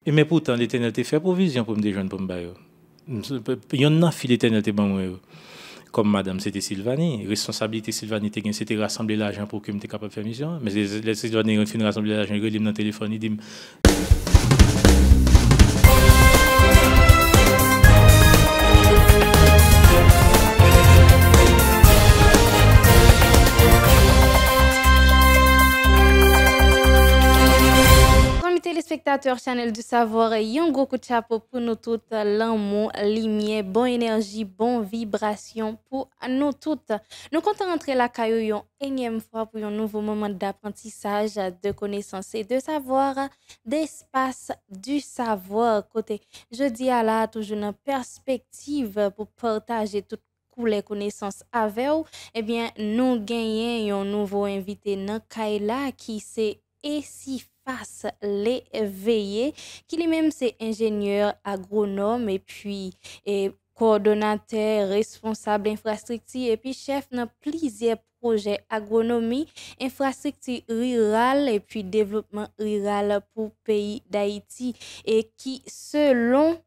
Et mais pourtant, l'Éternel t'a fait provision pour me déjeuner pour me bailler. Il y en a qui l'Éternel t'a bon. Comme madame, c'était Sylvanie. Responsabilité Sylvanie, c'était rassembler l'argent pour que je sois capable de faire mission. Mais les Sylvanie ont fini rassembler l'argent, ils ont dans le téléphone, ils disent. Téléspectateurs Channel du Savoir, un gros coup de chapeau pour nous toutes, l'amour, lumière, bonne énergie, bonne vibration pour nous toutes. Nous comptons rentrer la caillou une énième fois pour un nouveau moment d'apprentissage, de connaissance et de savoir, d'espace du savoir. Côté, je dis à la toujours une perspective pour partager toutes les connaissances avec vous. Eh bien, nous gagnons un nouveau invité dans Kaila qui c'est ici face l'éveillé, qui lui-même c'est ingénieur agronome et puis coordonnateur responsable infrastructure et puis chef dans plusieurs projets agronomie, infrastructure rurale et puis développement rural pour pays d'Haïti et qui selon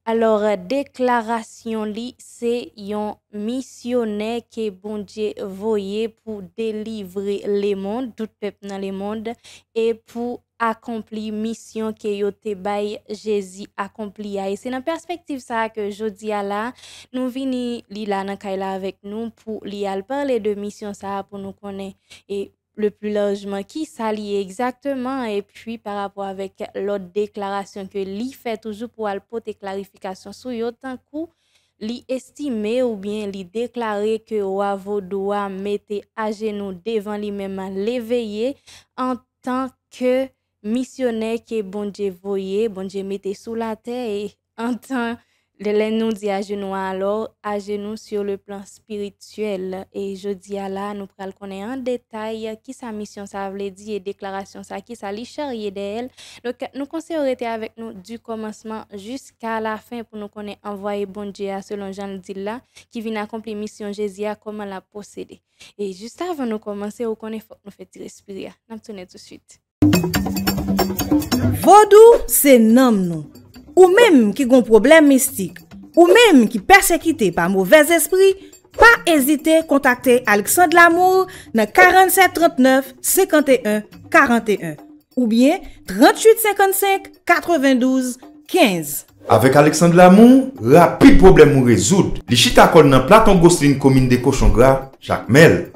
alors, déclaration li, c'est un missionnaire que bon Dieu voyé pour délivrer le monde, tout peuple dans le monde, et pour accomplir mission que yote bay Jésus accompli. Et c'est dans perspective ça que jodi a là, nous vini li la nan kayla avec nous pour li al parler de mission ça pour nous connaître et le plus largement qui s'allie exactement et puis par rapport avec l'autre déclaration que li fait toujours pour apporter clarification sur yo tant coup li estimer ou bien li déclarer que wavo doit mettre à genoux devant lui-même l'éveiller en tant que missionnaire que bon Dieu voyait, bon Dieu mettait sous la terre et en tant les nous dit à genoux alors à genoux sur le plan spirituel et je dis à là nous pral connaître en détail qui sa mission ça veut dire et déclaration ça qui ça li charrier d'elle donc nous conseillons rester avec nous du commencement jusqu'à la fin pour nous connaître envoyer bon Dieu selon Jean le dit là qui vient accomplir mission Jésus comment la posséder et juste avant nous commencer on connaît faut nous faire respirer n'a tourner tout de suite Vodou c'est nom nous ou même qui gon problème mystique, ou même qui persécuté par mauvais esprit, pas hésiter à contacter Alexandre Lamour dans 47 39 51 41 ou bien 38 55 92 15. Avec Alexandre Lamour, rapide problème ou résoudre. Les chita kol nan Platon Gosselin commune de Cochon Gras, Jacques Mel.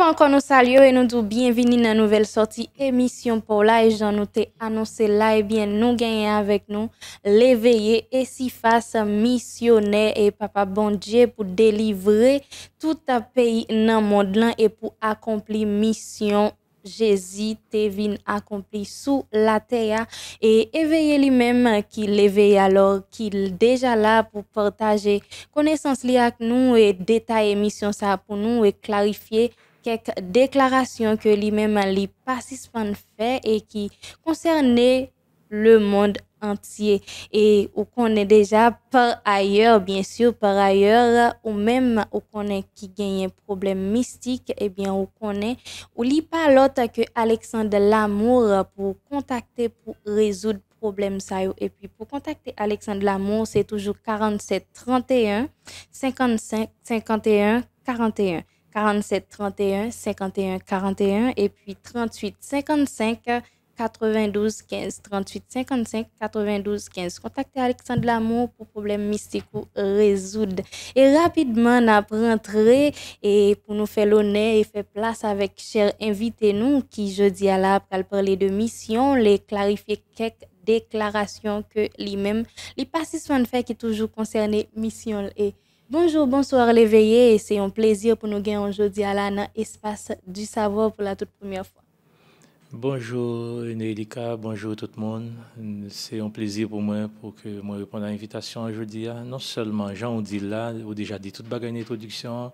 Encore nous saluons et nous disons bienvenue dans la nouvelle sortie émission pour là et j'en noté annoncé là et bien nous gagnons avec nous l'éveillé et si face missionnaire et papa bon Dieu pour délivrer tout un pays dans le monde là et pour accomplir mission Jésus te vin accompli sous la terre et éveiller lui-même qui l'éveille alors qu'il déjà là pour partager connaissance li avec nous et détailler mission ça pour nous et clarifier quelques déclarations que lui-même les participants fait et qui concernaient le monde entier et on connaît déjà par ailleurs bien sûr par ailleurs ou même on connaît qui gagne problème mystique et bien on connaît ou lit pas l'autre que Alexandre Lamour pour contacter pour résoudre problème ça et puis pour contacter Alexandre Lamour c'est toujours 47 31 55 51 41 47 31 51 41 et puis 38 55 92 15 38 55 92 15. Contactez Alexandre Lamour pour problème mystique ou résoudre. Et rapidement n'a rentré et pour nous faire l'honneur et faire place avec cher invité nous qui jeudi à la pour parler de mission, les clarifier quelques déclarations que lui-même les participants fait qui toujours concerné mission et bonjour, bonsoir l'éveillé, c'est un plaisir pour nous gagner aujourd'hui à l'espace du savoir pour la toute première fois. Bonjour Nelika, bonjour tout le monde. C'est un plaisir pour moi pour que moi réponde à l'invitation aujourd'hui. Non seulement Jean dit là, ou déjà dit toute bagarre d'introduction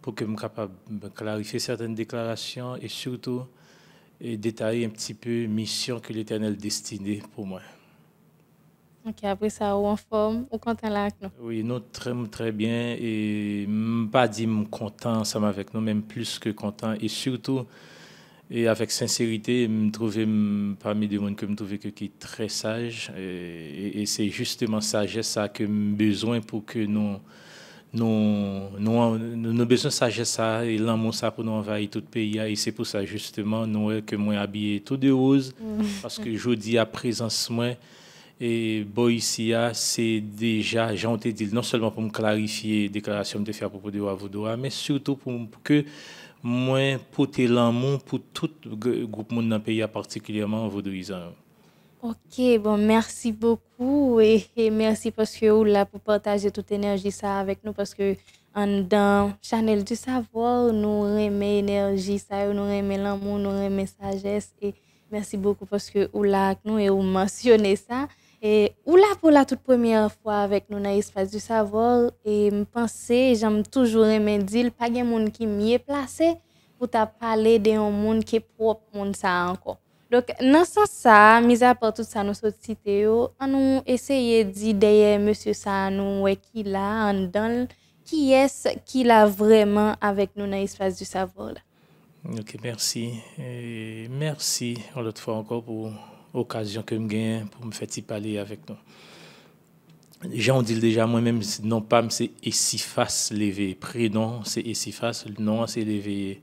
pour que je sois capable de clarifier certaines déclarations et surtout détailler un petit peu la mission que l'Éternel destinée pour moi. Ok, après ça, ou en forme, ou content là avec nous? Oui, nous très bien et pas dire content ensemble avec nous, même plus que content et surtout Et avec sincérité, je me trouvais parmi des gens que je me trouvais qui est très sage. Et c'est justement sagesse ça que j'ai besoin pour que nous avons besoin de sagesse ça et l'amour ça pour nous envahir tout le pays. Et c'est pour ça justement nous que moi habillé tout de rose parce que je dis à présence moi et Boïsia c'est déjà j'ai entendu dire non seulement pour me clarifier les déclarations que je fais à propos de Wavodoa mais surtout pour que moi porter l'amour pour tout groupe monde dans le pays particulièrement vaudouisant. Ok, bon, merci beaucoup et merci parce que vous là pour partager toute énergie ça avec nous parce que dans Channel du Savoir, nous aimons énergie ça, nous aimons l'amour, nous aimons sagesse et merci beaucoup parce que vous là avec nous et vous mentionnez ça et vous là pour la toute première fois avec nous dans l'espace du savoir et me penser, j'aime toujours aimer dire pas de monde qui mieux placé pour t'a parler d'un monde qui est propre monde ça encore. Donc, dans ce sens, mis à part tout ça, nous sommes cités, on nous essayer de dire derrière monsieur ça, nous, qui là, en dedans, qui est-ce qui l'a vraiment avec nous dans l'espace du savoir là. Ok, merci. Et merci, l'autre fois encore, pour l'occasion que je gagne pour me faire parler avec nous. Jean dit déjà, moi-même, non pas, c'est Essifas levé. Prénom, c'est Essifas, le nom, c'est levé.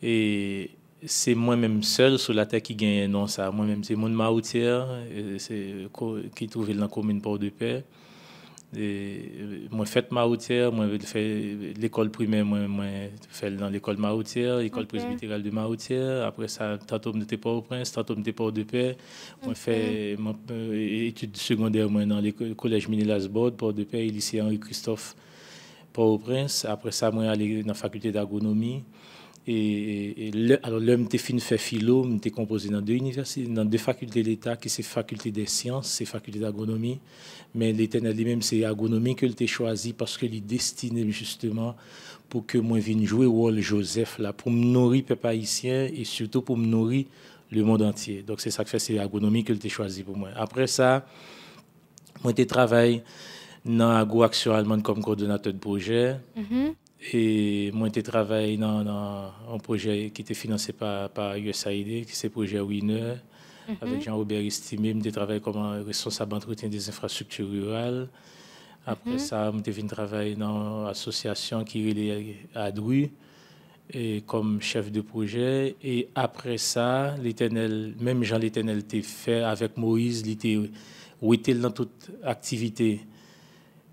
Et c'est moi-même seul sur la terre qui gagne non ça moi-même c'est mon Maoutière c'est qui trouve dans la commune Port-de-Paix et moi fait Maoutière moi fait l'école primaire moi fait dans l'école Maoutière école presbytérale de Maoutière après ça tantôt j'étais Port-au-Prince tantôt j'étais Port-de-Paix moi fait études secondaires moi dans le collège Ménélas-Borde Port-de-Paix lycée Henri Christophe Port-au-Prince après ça moi aller dans la faculté d'agronomie. Alors l'homme t'es fin fait philo, m'était composé dans deux universités, dans deux facultés de l'État, qui c'est faculté des sciences, c'est faculté d'agronomie, mais l'Éternel lui-même c'est agronomie que t'ai choisi parce que il est destiné justement pour que moi vienne jouer le rôle Joseph là, pour me nourrir le peuple haïtien et surtout pour me nourrir le monde entier. Donc c'est ça que fait c'est agronomie que t'ai choisi pour moi. Après ça, moi t'ai travaillé dans Agro-Action Allemande comme coordonnateur de projet. Et moi, j'ai travaillé dans un projet qui était financé par USAID, qui c'est le projet Winner, avec Jean-Robert Estimé. J'ai travaillé comme responsable d'entretien des infrastructures rurales. Après ça, j'ai travaillé dans l'association qui est à Dru, et comme chef de projet. Et après ça, l'Éternel, même Jean l'Éternel, était fait avec Moïse, il était dans toute activité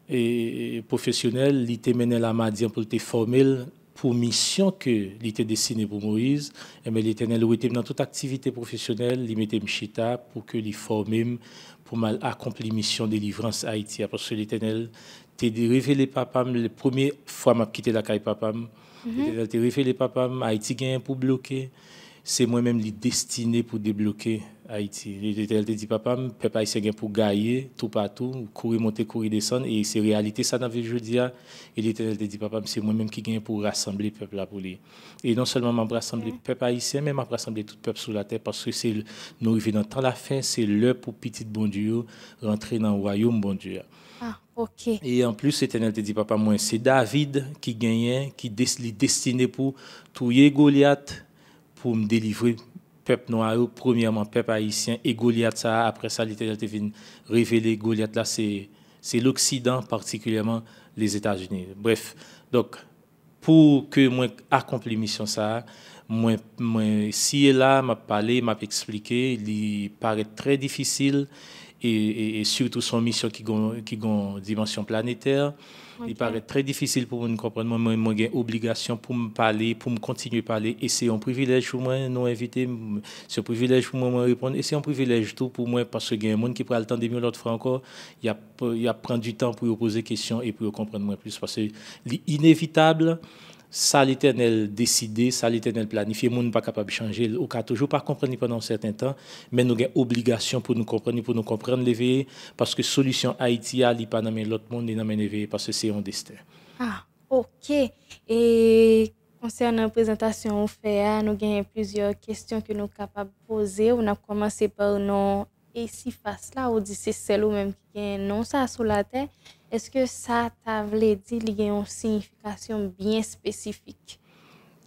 et professionnel, il était mené la Madian pour te former pour mission que il était destiné pour Moïse, mais l'Éternel était dans toute activité professionnelle, il mettait Mchita pour que il forme pour mal accomplir mission de délivrance Haïti parce que l'Éternel t'a révélé papa la première fois m'a quitté la caille papa, l'Éternel t'a révélé papa Haïti gagne pour bloquer, c'est moi-même li destiné pour débloquer Haïti. L'Éternel te dit papa, peuple haïtien gagne pour gagner tout partout, courir monter, courir descendre et c'est réalité ça dans vie jeudi et l'Éternel te dit papa, c'est moi-même qui gagne pour rassembler peuple là pour lui. Et non seulement m'a rassembler peuple haïtien, mais m'a rassembler tout peuple sur la terre parce que c'est nous arrivons dans temps la fin, c'est l'heure pour petit bon Dieu rentrer dans le royaume bon Dieu. Ah, OK. Et en plus, l'Éternel te dit papa, moi c'est David qui gagnait, qui destiné pour tuer Goliath pour me délivrer peuple noir, premièrement peuple haïtien et Goliath ça après ça l'Éternel te vient révéler Goliath là c'est l'Occident particulièrement les États-Unis. Bref, donc pour que moi accomplir mission ça moi si là m'a parlé m'a expliqué il paraît très difficile et surtout son mission qui gon dimension planétaire. Okay. Il paraît très difficile pour nous comprendre. Moi, j'ai obligation pour me parler, pour me continuer à parler. Et c'est un privilège pour moi, nous inviter. C'est un privilège pour moi de répondre. Et c'est un privilège tout pour moi parce qu'il y a un monde qui prend le temps de mieux l'autre fois encore. Il y a prendre du temps pour poser des questions et pour comprendre moins plus. Parce que l'inévitable, ça l'Éternel décidé, ça l'Éternel planifié, nous ne sommes pas capable de changer. On ne toujours pas comprendre pendant un certain temps, mais nous avons obligation pour nous comprendre l'éveiller, parce que solution Haïti, il n'y a pas dans l'autre monde, il n'y a pas l'éveiller, parce que c'est un destin. Ah, OK. Et concernant la présentation au fait, nous avons plusieurs questions que nous sommes capables de poser. On a commencé par non et si face là, on dit c'est celle ou même qui a non ça sur la terre. Est-ce que ça t'a voulu dire qu'il y a une signification bien spécifique?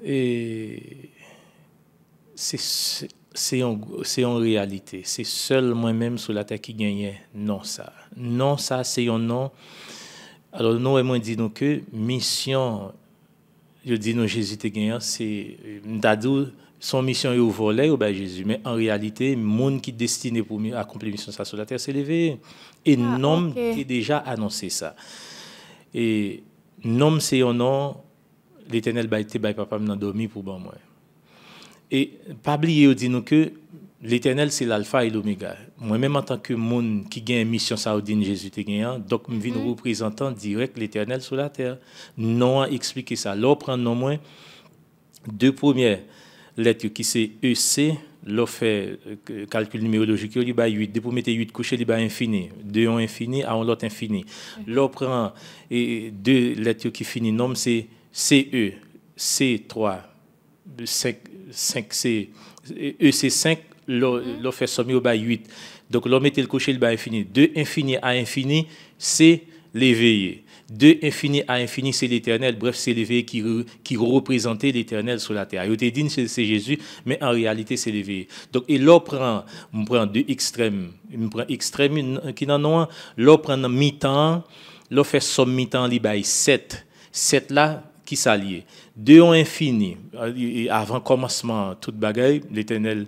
Et c'est en réalité. C'est seul moi-même sur la terre qui gagnait. Non, ça. Non, ça, c'est un nom. Alors, nous, moi, disons que mission, je dis non, Jésus te gagnant, c'est d'adou, son mission est au volet, au Jésus. Mais en réalité, le monde qui est destiné pour accomplir mission ça sur la terre, c'est l'éveillé. Et nom qui déjà annoncé ça. Et nom, c'est un nom, l'Éternel va être papa m'a dormi pour bon moi. Et pas oublier dit nous que l'Éternel c'est l'alpha et l'oméga. Moi-même en tant que monde qui gagne mission saoudine Jésus te gagnant, donc je viens représentant direct l'Éternel sur la terre. Non à expliquer ça. Là prendre non moins deux premières lettres qui c'est EC, là fait calcul numérologique il y a 8, de pour mettre 8 coucher il y a infini, 2 en infini à l'autre infini. Là prend et deux lettres qui finit nom c'est CE, C3, 5 C, EC5, l'on fait sommer au bas 8. Donc l'on met le cocher le bas infini. De infini à infini, c'est l'éveillé. De infini à infini, c'est l'éternel. Bref, c'est l'éveillé qui représentait l'éternel sur la terre. Il était dit c'est Jésus, mais en réalité, c'est l'éveillé. Donc, et l'on prend deux extrêmes. On prend extrême qui n'en ont un. L'on prend mi-temps, l'on fait somme mi-temps, il bail 7. 7 là, qui s'allie. De en infini, avant commencement, toute bagaille, l'Éternel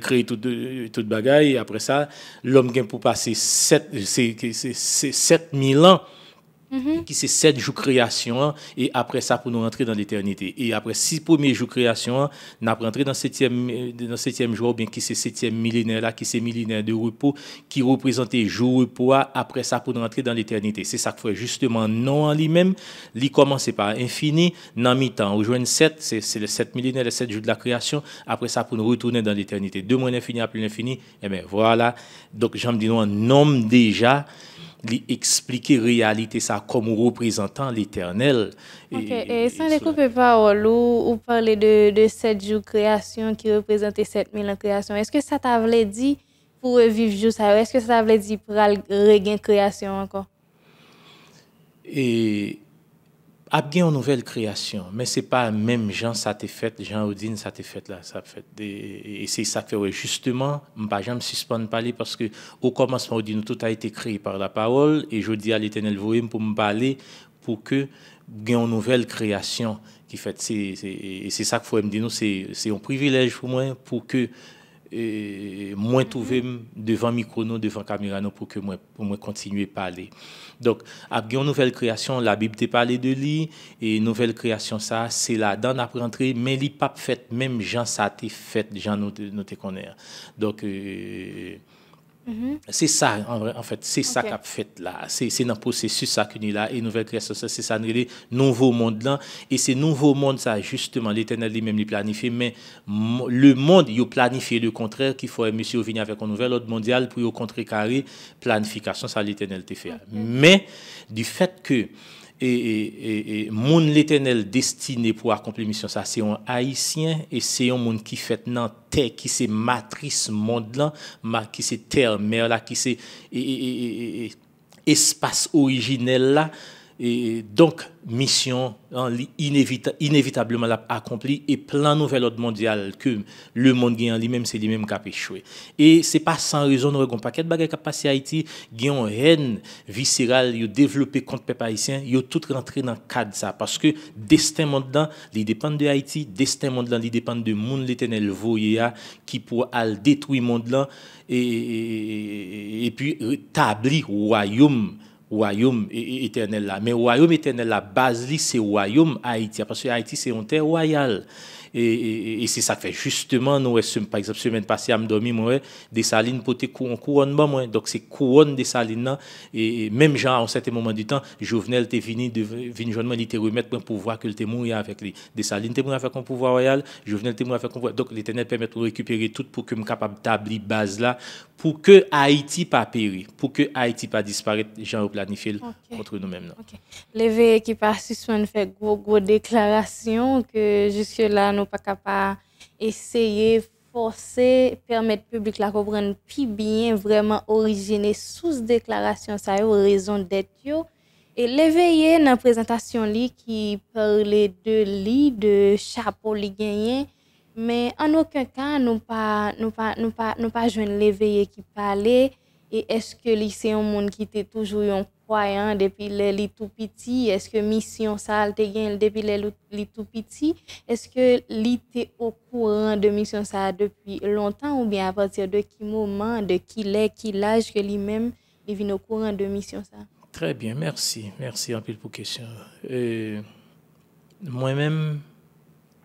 crée toute bagaille, et après ça, l'homme vient pour passer 7000 ans, qui c'est 7 jours création, et après ça, pour nous rentrer dans l'éternité. Et après 6 premiers jours création, nous avons rentré dans le 7e jour, bien qui c'est 7e millénaire là, qui c'est millénaire de repos, qui représentait jour repos, après ça, pour nous rentrer dans l'éternité. C'est ça qu'il faut justement non en lui-même, il commence par infini, dans mi-temps, on rejoint 7, c'est le 7 millénaire, les 7 jours de la création, après ça, pour nous retourner dans l'éternité. De moins l'infini à plus l'infini, et bien voilà. Donc, j'en dis un nombre déjà, expliquer réalité ça comme représentant l'éternel. Et sans découper parole ou parler de 7 jours création qui représentait 7000 ans création, est-ce que ça t'avait dit pour vivre juste ça? Est-ce que ça t'avait dit pour regain création encore? Et a bien une nouvelle création, mais c'est pas même Jean ça t'est fait, Jean Odine ça t'est fait là, ça fait et c'est ça fait justement, pas jamais suspendre parler parce que au commencement Odine tout a été créé par la parole et je dis à l'Éternel voyez pour me parler pour que gagne une nouvelle création qui fait c'est ça qu'il faut me dire nous c'est un privilège pour moi pour que moi trouver devant micro devant caméra pour que moi continuer à parler. Donc après une nouvelle création la Bible t'a parlé de lui et nouvelle création ça c'est là dans la rentrée mais il pas fait même Jean ça t'est fait Jean nous te connaît. Donc c'est ça en fait c'est ça qu'a fait là c'est dans processus ça qu'on est là et nouvelle création ça c'est ça le nouveau monde là et c'est nouveau monde ça justement l'Éternel lui-même il planifie mais le monde il planifie le contraire qu'il faut monsieur venir avec un nouvel ordre mondial pour au contrecarrer planification ça l'Éternel te fait mais du fait que et monde l'Éternel destiné pour accomplir mission ça c'est un haïtien et c'est un monde qui fait dans terre qui c'est matrice monde là qui c'est terre mer là qui c'est espace originel là et donc mission inévitablement accomplie et plan nouvel ordre mondial que le monde gagne en lui-même c'est lui-même qui a échoué et c'est pas sans raison nous avons un paquet de bagages qui passé Haïti gagne une haine viscérale yo développé contre peuple haïtien yo tout rentré dans cadre ça parce que destin monde là il dépend de Haïti destin monde là il dépend de monde l'Éternel voyer qui pour al détruire monde là et puis établir royaume éternel là mais royaume éternel la base li c'est royaume Haïti parce que Haïti c'est une terre royale et c'est ça que fait justement nous par exemple semaine passée à me dormir moi des salines pour te couronnement moi donc c'est couronne des salines et même genre à un certain moment du temps Jovenel t'est venu joindre moi il te remettre un pouvoir que le témoin avec lui des salines témoin avec un pouvoir royal Jovenel témoin avec un pouvoir donc l'Éternel permet de récupérer tout pour que me capable d'établir base là pour que Haïti pas périr pour que Haïti pas disparaître genre planifié contre nous-mêmes l'éveil qui participent fait gros déclaration que jusque là nous pas capable essayer forcer permettre public la comprendre plus bien vraiment originer sous déclaration ça yo raison d'être yo et l'éveiller dans présentation li qui parlait de chapeau li gagné Mais en aucun cas, nous pas joindre l'éveillé qui parlait. Et est-ce que c'est un monde qui était toujours un croyant depuis les tout petit? Est-ce que mission ça a été gain depuis les tout petit? Est-ce que il était au courant de mission ça depuis longtemps ou bien à partir de quel moment, de qui l'âge que lui-même il vient au courant de mission ça? Très bien, merci. Merci en pile pour question. Moi-même,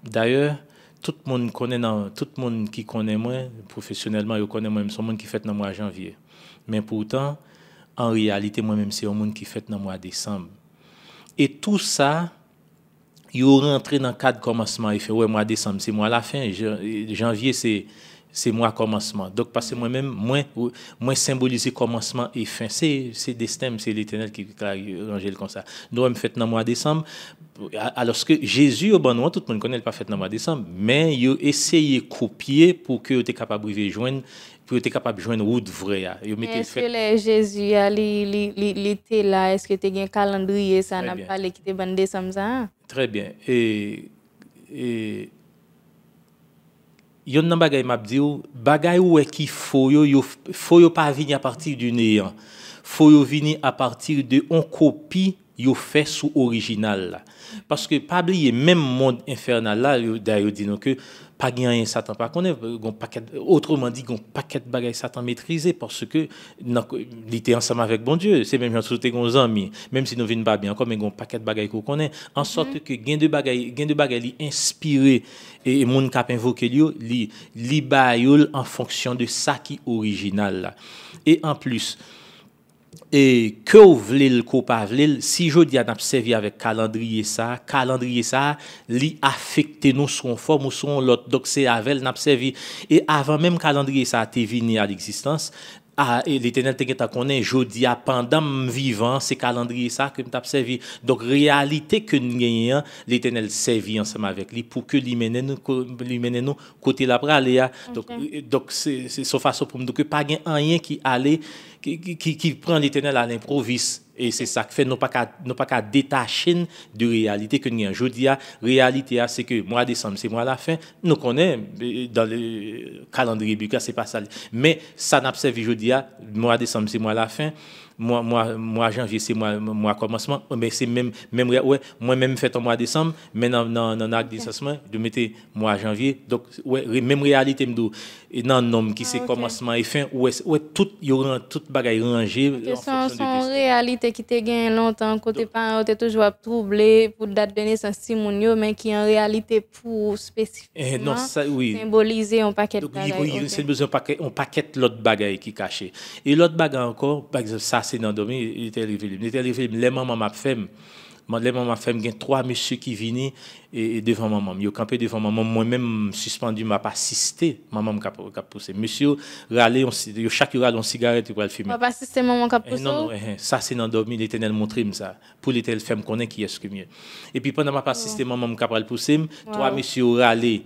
d'ailleurs, tout le monde qui connaît moi professionnellement, il connaît moi-même, c'est un monde qui fait dans le mois de janvier. Mais pourtant, en réalité, moi-même, c'est un monde qui fait dans le mois de décembre. Et tout ça, il rentré dans le cadre commencement. Il fait, ouais, mois de décembre, c'est mois la fin. Janvier, c'est mois commencement. Donc, parce que moi-même, moi symboliser commencement et fin. C'est destin, c'est l'Éternel qui a rangé comme ça. Nous, on fait dans le mois de décembre. Alors que Jésus, au bon moment, tout le monde connaît pas fait dans le mois de décembre, mais il a essayé de copier pour que tu es capable de joindre, pour être capable de joindre route vraie. Est-ce que Jésus, il était là? Est-ce que tu as un calendrier? Ça n'a pas qui était bon décembre ça? Très bien. Et yon nan bagay m'a dit bagay ou qui faut pas venir à partir du néant. Faut yo venir à partir de on copie yo fait sous original. Parce que pas oublier même monde infernal là d'ailleurs dit que pas gagner Satan pas connaît autrement dit gon paquet de bagaille Satan maîtriser parce que il était ensemble avec bon Dieu, c'est même gens tes gon amis même si nous vinn pas bien encore mais gon paquet de bagaille qu'on connaît en sorte que gain de bagaille li inspiré et monde cap invoquer li bayol en fonction de ça qui original là. Et en plus et que vous voulez le pas voulez si je dis à observer avec calendrier ça li affecter nous son forme ou son l'autre donc c'est avec n'observer et avant même calendrier ça t'est venu à l'existence et l'Éternel t'a connaît jodi a pendant vivant c'est calendrier ça que m't'a servi donc réalité que nous gagnons l'Éternel servi ensemble avec lui pour que lui mène nous côté la praléa donc c'est sa façon pour me dire que pas gain rien qui aller qui prend l'Éternel à l'improviste. Et c'est ça qui fait nous pas qu'à détacher de réalité que nous avons. Je dis réalité c'est que mois de décembre c'est mois la fin. Nous connaissons dans le calendrier biblique c'est pas ça. Mais ça n'a pas servi je dis mois de décembre c'est mois la fin. Mois janvier c'est mois commencement mais c'est même ouais moi même fait en mois décembre mais dans acte d'essentiellement de mettre mois janvier donc ouais même réalité me do et dans nom qui c'est commencement et fin ouais tout y aura toute bagaille rangée en fonction de réalité qui te gagne longtemps côté parents t'es toujours troublé pour date de naissance Simonio mais qui en réalité pour spécifiquement non ça oui symboliser un paquet de bagaille oui c'est besoin un paquet l'autre bagaille qui caché et l'autre bagaille encore par exemple ça c'est dans domaine il était arrivé les maman m'a fait les maman fait gain trois monsieur qui viennent et devant maman yo campé devant maman moi même suspendu m'a pas assisté maman cap pousser monsieur râler chaque râle une cigarette pour le fumer pas assister maman cap pousser non ça c'est dans dormi l'Éternel montrer ça pour l'Éternel femme connaît qui est ce que mieux et puis pendant m'a pas assisté maman cap le pousser trois monsieur râler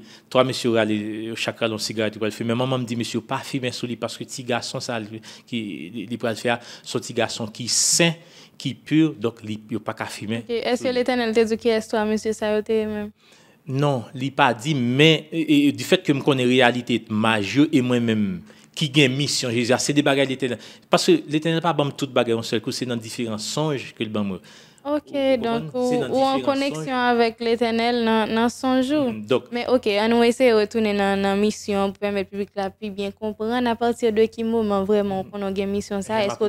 chaque râle une cigarette pour le fumer maman me dit monsieur pas fumer sous lui parce que petit garçon ça qui il peut le faire son petit garçon qui saint qui pur donc il peut pas qu'à fumer. Est-ce que l'Éternel te dit qui est toi monsieur Sayoté même? Non, il pas dit mais du fait que me connais réalité majeure et moi-même qui gagne mission Jésus c'est des bagages l'Éternel parce que l'Éternel pas bam toute bagaille en seul coup c'est dans différents songes que le bam. OK, donc ou en connexion avec l'Éternel dans son jour. Mais OK, on va essayer de retourner dans la mission pour permettre public la plus bien comprendre à partir de quel moment vraiment on a une mission ça est-ce que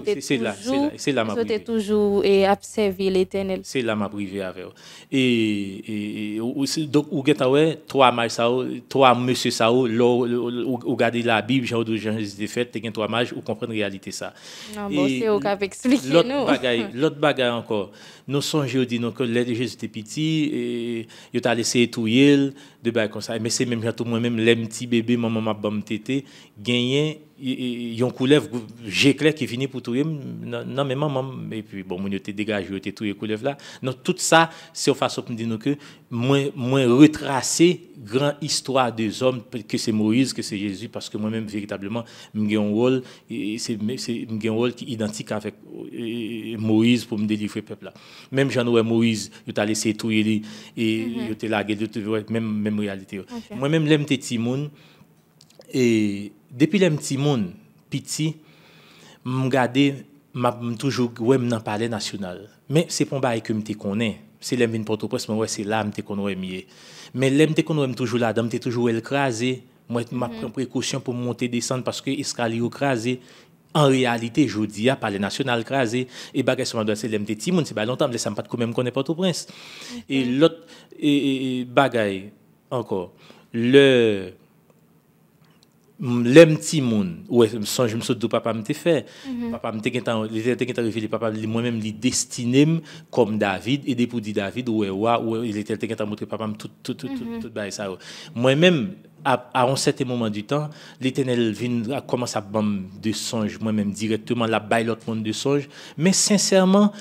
tu es toujours et observer l'Éternel. C'est là ma privé avec et donc ou geta ouais trois mages ça trois monsieur ça ou regarder la Bible Jean de Jésus des fêtes tu trois mages ou comprendre réalité ça. Non bon c'est au cap expliquer nous. L'autre bagaille encore nous songeons dit que l'aide Jésus était petit et il t'a laissé touiller de bail comme ça mais c'est même tout moi même les petits bébés maman m'a bam tété gagné il y a un couleuvre j'éclair qui finit pour tout non mais maman et puis bon mon était dégagé était tout les couleuvres là donc tout ça c'est une façon pour dire nous que moi retracer grande histoire des hommes que c'est Moïse que c'est Jésus parce que moi-même véritablement j'ai un rôle et c'est un rôle qui est identique avec Moïse pour me délivrer le peuple là même Jean-Noël Moïse il t'a laissé tout et il t'a lagué même réalité moi-même l'aime petit monde et depuis les petits monde petit me garder m'a toujours ouais m'en parler national mais c'est pas un bail que me connais c'est l'aime vinn Port-au-Prince mais ouais c'est là me connais mieux mais l'aime te connais toujours là dedans me toujours écrasé moi m'a prend précaution pour monter descendre parce que escalier écrasé en réalité je dis à parler national écrasé et bagage sur doit c'est l'aime petit monde c'est pas longtemps mais ça me pas quand même connaît Port-au-Prince et l'autre et bagage encore l'aime petit monde ouais je me saute de papa me fait papa me était révélé papa moi-même li destiné comme David et pour dire David ouais il était montré papa tout bail ça moi-même à un certain moment du temps l'Éternel vient commence à bam de songe moi-même directement la bail l'autre monde de songe mais sincèrement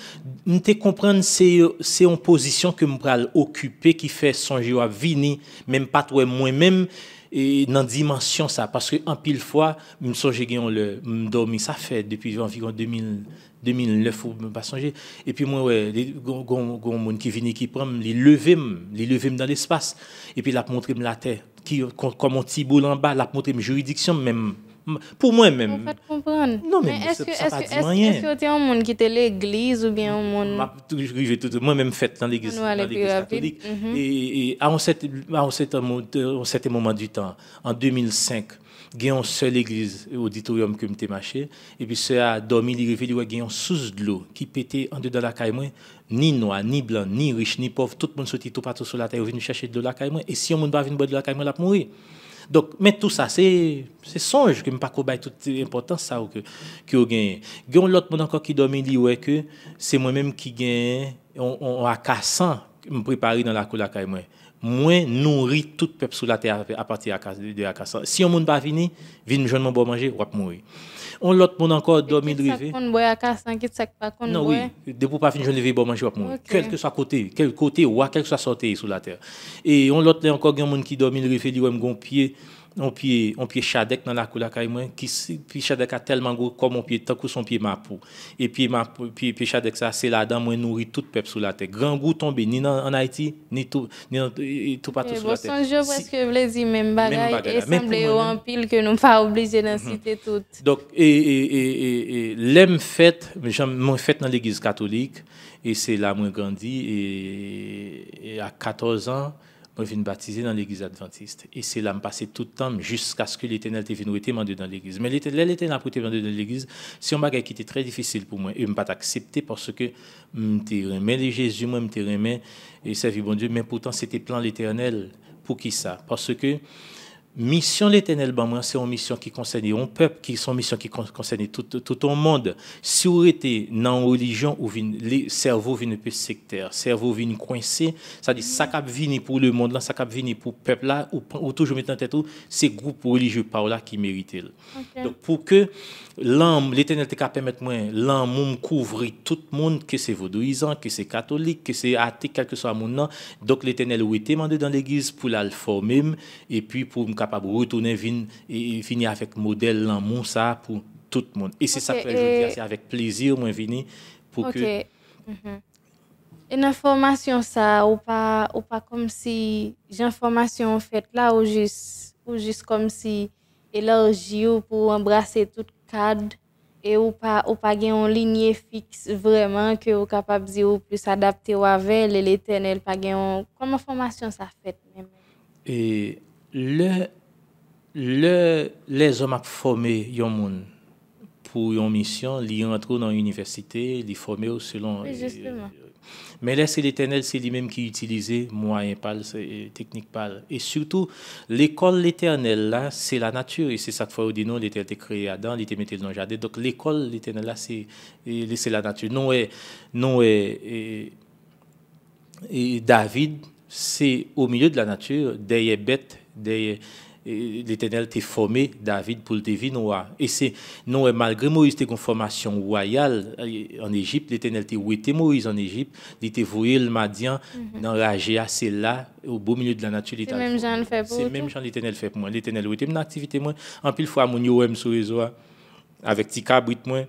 me te comprendre c'est une position que me pral occuper qui fait songer à venir même pas toi moi-même et dans dimension ça parce que en pile fois me songe gagne le dormi ça fait depuis environ 2009 ou pas songer et puis moi ouais gon monde qui vient qui prend les lever dans l'espace et puis la montrer la terre qui comme un petit boule en bas la montrer juridiction même pour moi même. On fait comprendre. Non mais est-ce que tu es un monde qui était l'église ou bien un monde moi même fait dans l'église catholique et à un certain moment du temps en 2005 il y a une seule église auditorium que m'était marché et puis ça a dormi il réveille il y a une source de l'eau qui pétait en dedans la caille moi ni noir ni blanc ni riche ni pauvre tout le monde sorti tout partout sur la terre vient chercher de la caille moi et si on monde va venir boire de la caille moi la mourir. Donc mais tout ça c'est songe que me pas ko bay toute importance ça que gagne l'autre monde encore qui dormi dit ouais que c'est moi même qui gagne on a cassant me préparer dans la cour la caille moi nourrir tout peuple sur la terre à partir de Akassan. Si on monde pas venir joindre mon bon manger ou mourir. On l'autre monde encore dormir de rêver. On boit Akassan qui ça pas qu'on non oui, depuis pas venir joindre bon manger ou mourir. Quel que soit quel côté ou quel que soit sortie sur la terre. Et on l'autre encore un monde qui dormir de rêver lui même gon pied on pied Chadek dans la cour la caille moi qui puis Chadek a tellement gros comme mon pied tant que son pied mapou et puis Chadek ça c'est là dedans moi nourrir tout peuple sur la terre grand goût tombé ni en Haïti ni tout partout sur la terre bon songe presque veut dire même bagaille et semble en pile que nous pas obligé d'en citer toutes donc et l'aime fête moi fête dans l'église catholique et c'est là moi grandi et à 14 ans moi je viens baptiser dans l'église adventiste et c'est là me passer tout le temps jusqu'à ce que l'Éternel te vienne demander dans l'église mais l'Éternel a pour te demander dans l'église c'est un bagage qui était très difficile pour moi et me pas accepter parce que me remet les Jésus moi me remet et servir bon Dieu mais pourtant c'était plan l'Éternel pour qui ça parce que mission l'Éternel c'est une mission qui concerne un peuple qui sont mission qui concerne tout un monde si vous étiez dans religion ou les cerveaux viennent peu sectaire cerveau viennent coincé ça dit ça cap venir pour le monde là ça cap venir pour peuple là ou toujours mettre en tête c'est groupe religieux par là qui méritent donc pour que l'Éternel te permettre moi l'homme couvrir tout le monde que c'est vaudouisant que c'est catholique que c'est athée quel que soit monde donc l'Éternel ou était demandé dans l'église pour la former et puis pour capable retourner et finir avec modèle l'amour ça pour tout le monde et c'est ça que je veux dire c'est avec plaisir moi venir pour que une information ça ou pas comme si j'information faite là ou juste comme si élargi pour embrasser tout cadre et ou pas gain une ligne fixe vraiment que ou capable dire ou plus adapter ou avec l'Éternel pas gain comme information ça fait même et les hommes formés yon moun pour une mission li rentre dans l'université li formé selon mais là c'est l'Éternel c'est lui-même qui utilisait moyen pas technique pas et surtout l'école l'Éternel là c'est la nature et c'est ça que faut dire non l'Éternel a créé Adam il était mis dans le jardin donc l'école l'Éternel là c'est la nature non et David c'est au milieu de la nature derrière bête derrière l'Éternel t'a formé David pour le devenir roi. Et c'est non malgré Moïse t'a une formation royale en Égypte, l'Éternel t'a ouété Moïse en Égypte, il t'a voué le Madian dans Ragé c'est là au beau milieu de la nature c'est même Jean le fait pour c'est même Jean l'Éternel fait pour moi. L'Éternel ouété mon activité moi en pile fois mon yo aime sur réseau avec petit cabrit moi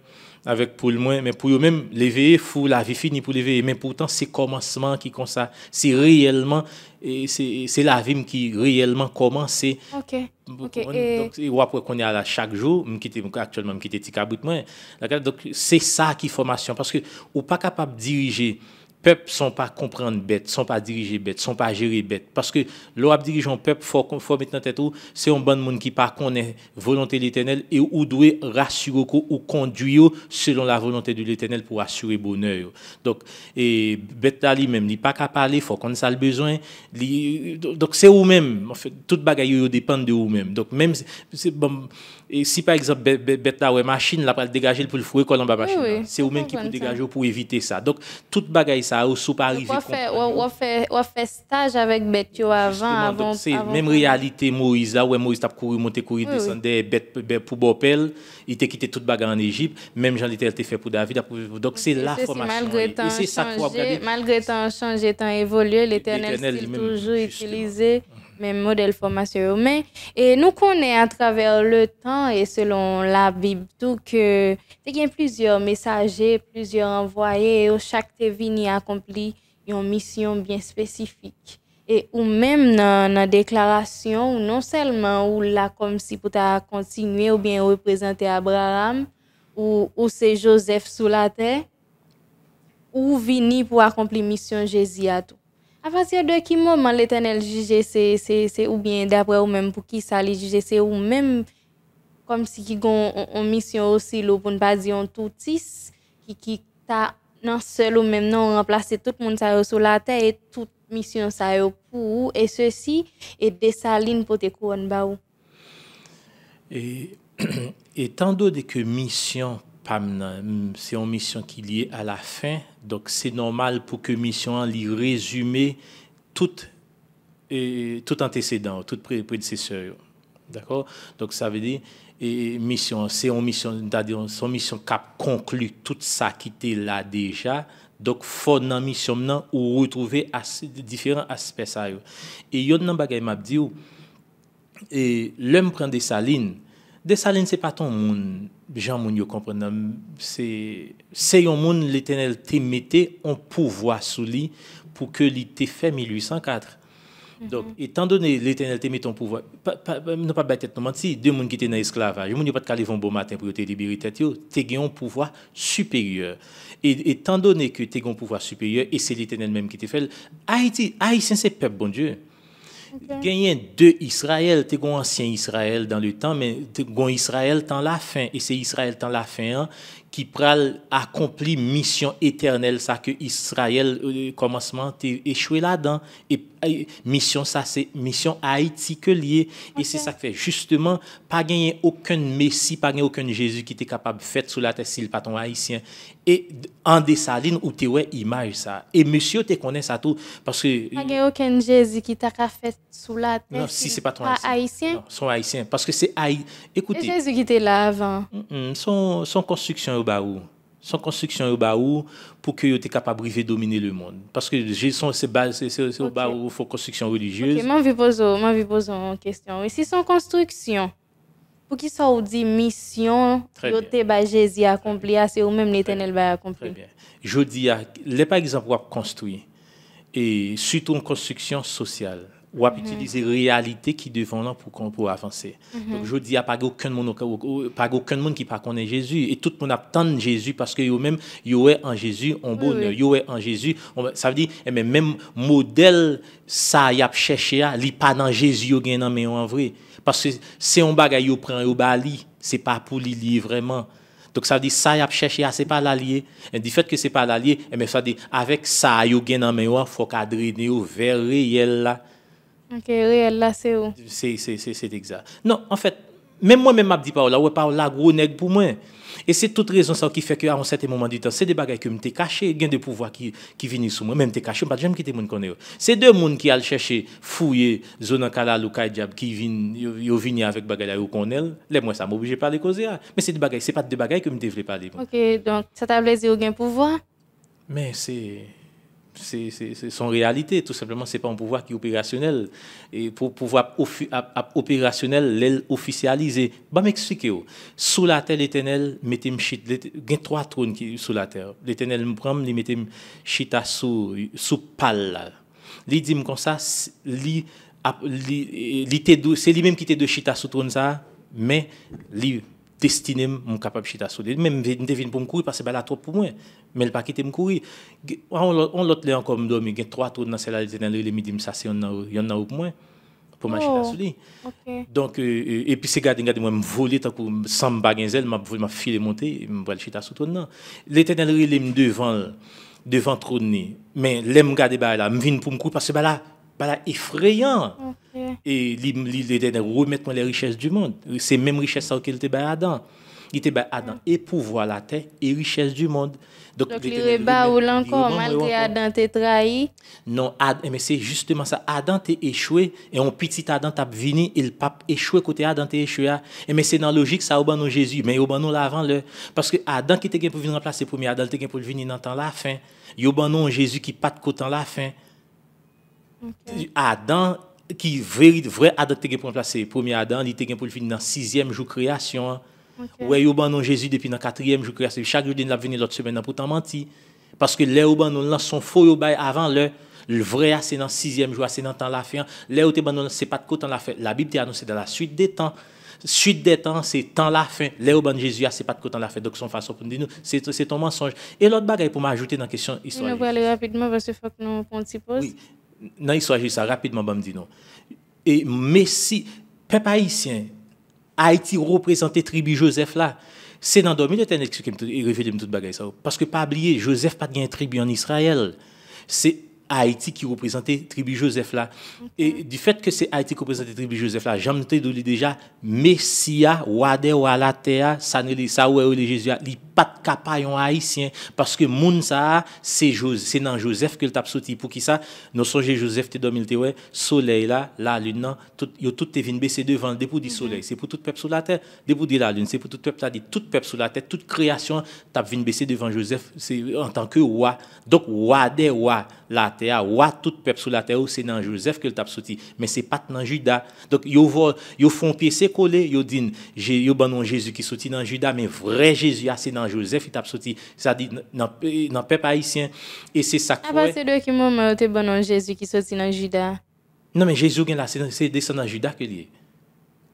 avec pour moi mais pour eux même l'éveiller fou la vie finie pour l'éveiller mais pourtant c'est commencement qui comme ça c'est réellement et c'est la vie qui réellement commence. OK. Donc après qu'on est là chaque jour actuellement me quitter petit cabrit moi donc c'est ça qui formation parce que ou pas capable de diriger peuple sont pas comprendre bête, sont pas diriger bête, sont pas gérer bête parce que l'on dirige un peuple faut mettre dans tête ou c'est un bon monde qui pas connaît volonté de l'Éternel et ou doit rassurer ou conduire selon la volonté de l'Éternel pour assurer bonheur. Donc et bête là lui-même il pas capable parler, faut qu'on ça le besoin donc c'est ou même en fait toute bagaille dépend de ou même. Donc même c'est bon et si par exemple bête là ouais machine là pour dégager pour le fouet colon bas machine oui, c'est ou même qui pour dégager pour éviter ça. Donc toute bagaille ça ou sous pas arriver on fait stage avec bête avant c'est même réalité Moïse là ouais Moïse t'a couru monter courir descendre bête pour Bopel il t'a quitté toute bagarre en Égypte même Jean l'Éternel t'a fait pour David donc c'est la formation et c'est ça qu'il faut regarder malgré temps changé temps évolué l'Éternel s'est toujours utilisé même modèle formation mais et nous connaît à travers le temps et selon la Bible tout que il y a plusieurs messagers plusieurs envoyés et chaque te vini accompli une mission bien spécifique et ou même dans la déclaration non seulement ou là comme si pour ta continuer ou bien représenter Abraham ou c'est Joseph sous la terre ou vini pour accomplir mission Jésus à tout. À partir de qui moment l'Éternel juge c'est ou bien d'après ou même pour qui ça les juger c'est ou même comme si qui ont mission aussi là pour ne pas dire un toutis qui t'a non seul ou même non remplacer tout le monde ça sur la terre et toute mission ça pour et ceci et Dessalines pour te couronne ba ou. Et étant donné que mission c'est une mission qui est liée à la fin, donc c'est normal pour que mission lui résumer tout antécédent, tout prédécesseur. D'accord? Donc ça veut dire et mission, c'est une mission, c'est-à-dire son mission qui conclut tout ça qui était là déjà. Donc faut dans mission nan ou retrouver différents aspects ça yo. Et yon nan bagay m'a dit et l'homme prend Dessalines c'est pas ton monde Jean moun yo comprendre c'est un monde l'Éternel te mettait en pouvoir sous lui pour que il te fait 1804. Donc étant donné l'Éternel te met en pouvoir ne pas battre tête non menti deux monde qui étaient dans esclavage moun yo pas caler bon matin pour te libérer tête yo te gagne un pouvoir supérieur et étant donné que tu as un pouvoir supérieur et c'est l'Éternel même qui te fait haïtien c'est peuple bon Dieu. Gagné deux Israël, tu as un ancien Israël dans le temps, mais tu as un Israël dans la fin. Et c'est Israël dans la fin qui pral accompli mission éternelle, ça que Israël, commencement, t'es échoué là-dedans. Et mission, ça c'est mission Haïti que lié. Et c'est ça que fait justement, pas gagner aucun Messie, pas gagner aucun Jésus qui était capable de faire sous la terre s'il pas ton haïtien. Et en Dessalines, où tu ouais image ça. Et monsieur, tu connais ça tout, parce que... Pas gagner aucun Jésus qui t'a fait sous la terre. Non, si c'est pas ton haïtien. Non, son haïtien. Parce que c'est haïtien. Écoutez. Jésus qui était là avant. Son construction au baou. Son construction au baou pour que tu es capable de dominer le monde. Parce que c'est au baou, il faut construction religieuse. Ok, je vais poser une question. Et si son construction, pour qui ça dit mission, Jésus accompli, c'est ou même l'Éternel va accomplir. Très bien. Je dis, par exemple, on construire, et surtout en construction sociale, ou à utiliser réalité qui devant là pour avancer. Donc je dis pas aucun monde qui pas connaît Jésus et tout le monde attend Jésus parce que yo même yo est en Jésus on bonheur yo est en Jésus ça veut dire même modèle ça y a cherché li pas dans Jésus yo gen nan mais en vrai parce que c'est un bagay yo prend yo bali c'est pas pour li vraiment. Donc ça veut dire ça y a cherché c'est pas l'allié et du fait que c'est pas l'allié mais ça veut dire avec ça yo gen nan mais faut cadrer vers réel là. OK, réel là c'est où? C'est exact. Non, en fait, même moi même m'a dit pas là, ouais pas la gros nèg pour moi. Et c'est toute raison ça qui fait qu'à un certain moment du temps, c'est des bagages que m'étais caché, il y a des pouvoirs qui viennent sur moi, même t'es caché, pas jamais quitter mon connaît. C'est deux monde qui allent chercher fouiller zone Kalal ou Kaidjab qui viennent avec bagages ou connaît. Les moi ça m'oblige pas de causer, mais c'est des bagages, c'est pas des bagages que m'étais voulu parler. OK, donc ça t'a plaisir au gain pouvoir? Mais c'est son réalité, tout simplement, c'est pas un pouvoir qui est opérationnel. Et pour pouvoir opérationnel, l'aile officialisé. Bah, m'expliquer. Sous la terre, l'Éternel, mettez m'chit, il y a 3 trônes qui sous la terre. L'Éternel me prend, il mettez m'chita sous pal. Il dit comme ça, c'est lui-même qui était de chita sous trône ça, mais lui destiné mon capable chita sous lui même devine pour me courir parce que là trop pour moi mais le pas quitter me courir on l'autre là encore me dormir il y a 3 tours dans celle-là l'Éternel il me dit ça c'est il y en a pour moi pour ma chita sous lui donc et puis c'est garder moi me voler tant que sans bagazel m'a filer monter me va chita sous trône l'Éternel il me devant trône mais l'aime garder là me vinn pour me courir parce que là effrayant. Et l'Éternel remettre les richesses du monde. C'est même richesse qu'il était à Adam. Il était à Adam et pouvoir la terre et richesse du monde. Donc il rebat ou encore malgré Adam t'es trahi. Non, mais c'est justement ça. Adam t'es échoué et un petit Adam t'a venu et le pape échoué côté Adam t'es échoué. Et mais c'est dans logique ça au ban Jésus, mais au ban là avant le parce que Adam qui était pour venir remplacer premier Adam était pour venir dans temps la fin. Yo ban Jésus qui pas de côté la fin. Adam qui vrai Adam était pour remplacer premier Adam, il était pour finir dans 6e jour création. Ouais, yo ban non Jésus depuis dans 4e jour création. Chaque jour il va venir l'autre semaine pour t'en mentir parce que les ban non sont faux yo bail avant le vrai c'est dans 6e jour, c'est dans temps la fin. Les autres ban non c'est pas de côté la fin. La Bible dit annoncé dans la suite des temps. Suite des temps, c'est temps la fin. Les ban Jésus c'est pas de côté la fin. Donc son façon pour dire nous, c'est ton mensonge. Et l'autre bagaille pour m'ajouter dans question histoire. On va aller rapidement parce qu'il faut que nous prenions une petite pause. Oui. Non, histoire ça rapidement me dit non. Et Messi, peuple haïtien, Haïti représenté tribu Joseph là, c'est dans le l'Éternel qui révèle toute bagaille ça parce que pas oublier Joseph pas de tribu en Israël. C'est Haïti qui représentait tribu Joseph là. Et du fait que c'est Haïti qui représentait tribu Joseph là, j'aime te donner déjà Messia wade walatea ça ne li ça ouais le Jésus li pas de capayon haïtien parce que moun ça c'est dans Joseph que le t'a sorti pour qui ça nous songer Joseph te dormi te ouais soleil là la lune tout yo tout te vinn baisser devant depuis du soleil c'est pour tout peuple sur la terre depuis de la lune c'est pour tout peuple là dit tout peuple sur la terre toute création t'a vinn baisser devant Joseph c'est en tant que roi donc roi des rois la terre roi tout peuple sur la terre c'est dans Joseph que le t'a sorti mais c'est pas dans Juda donc yo font pied collé yo dit yo ban Jésus qui sorti dans Juda mais vrai Jésus c'est dans Joseph il t'a sorti ça dit dans peuple haïtien et c'est ça quoi c'est de qui moment te bon Jésus qui sorti dans Juda non mais Jésus là c'est descendant Juda que lié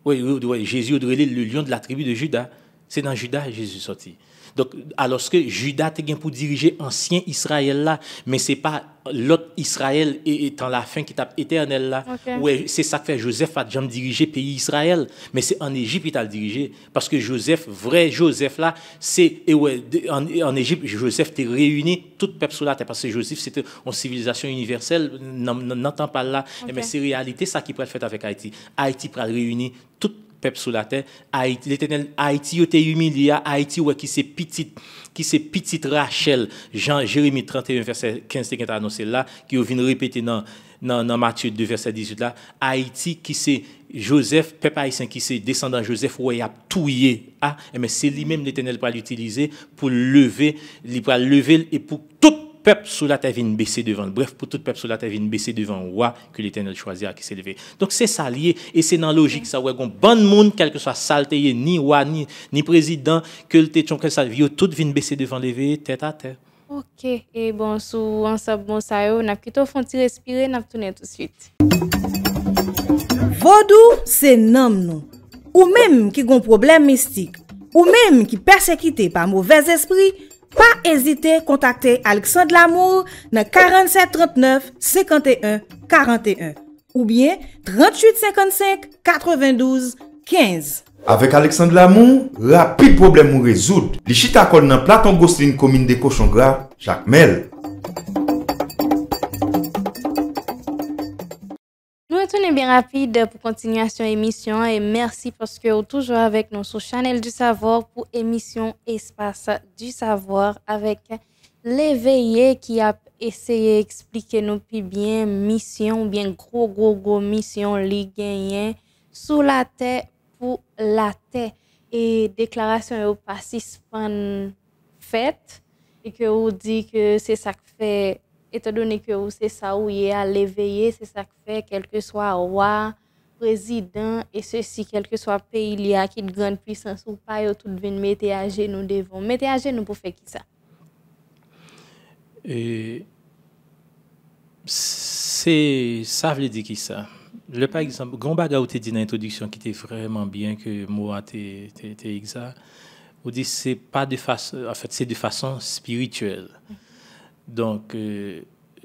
oui Jésus le lion de la tribu de Juda c'est dans Juda Jésus sorti donc alors que Juda te gain pour diriger ancien Israël là mais c'est pas l'autre Israël étant la fin qui tape éternel là ouais c'est ça que fait Joseph a jamais dirigé pays Israël mais c'est en Égypte il a dirigé parce que Joseph vrai Joseph là c'est et ouais en Égypte Joseph t'est réuni tout peuple sur la terre parce que Joseph c'était une civilisation universelle n'entend pas là mais c'est réalité ça qui peut être fait avec Haïti peut réunir tout peuple sur la terre Haïti l'Éternel Haïti était humilié Haïti ouais qui c'est petite Rachel Jean Jérémie 31 verset 15 qui est annoncé là qui vient répéter dans Matthieu 2 verset 18 là Haïti qui c'est Joseph peuple haïtien qui c'est descendant Joseph ouais il a touillé mais c'est lui-même l'Éternel pour l'utiliser pour lever et pour tout peuple sous la terre vient baisser devant bref pour tout peuple sous la terre vient baisser devant roi que l'Éternel choisira qui s'est levé donc c'est ça lié et c'est dans logique ça ouais gon bon monde quel que soit saleté ni roi ni président que le téton que ça vient tout vient baisser devant lever tête à terre. OK et bon sous ensemble bon ça yo n'a plutôt font respirer n'a tourner tout de suite. Vodou c'est nom non ou même qui gon problème mystique ou même qui persécuté par mauvais esprit. Pas hésiter à contacter Alexandre Lamour dans 47 39 51 41 ou bien 38 55 92 15. Avec Alexandre Lamour, rapide problème ou résoudre. Les chita kol dans Platon Gosselin commune de Cochon Gras, Jacques Nous retournons bien rapide pour continuation émission et merci parce que vous êtes toujours avec nous sur Channel du Savoir pour émission Espace du Savoir avec l'éveillé qui a essayé d'expliquer nous plus bien mission, bien gros mission li gagné sous la terre pour la terre et déclaration au participant faite et que vous dit que c'est ça que fait étant donné que c'est ça où il est à l'éveiller, c'est ça que fait quel que soit roi, président et ceci quel que soit pays il y a qui de grande puissance ou pas yo tout vinn mettre à genoux devant mettre à genoux pour faire qui ça. Et c'est ça veut dire qui ça. Le par exemple, grand bagage te dit dans l'introduction qui était vraiment bien que moi t'es exact. On dit c'est pas de façon en fait c'est de façon spirituelle. Donc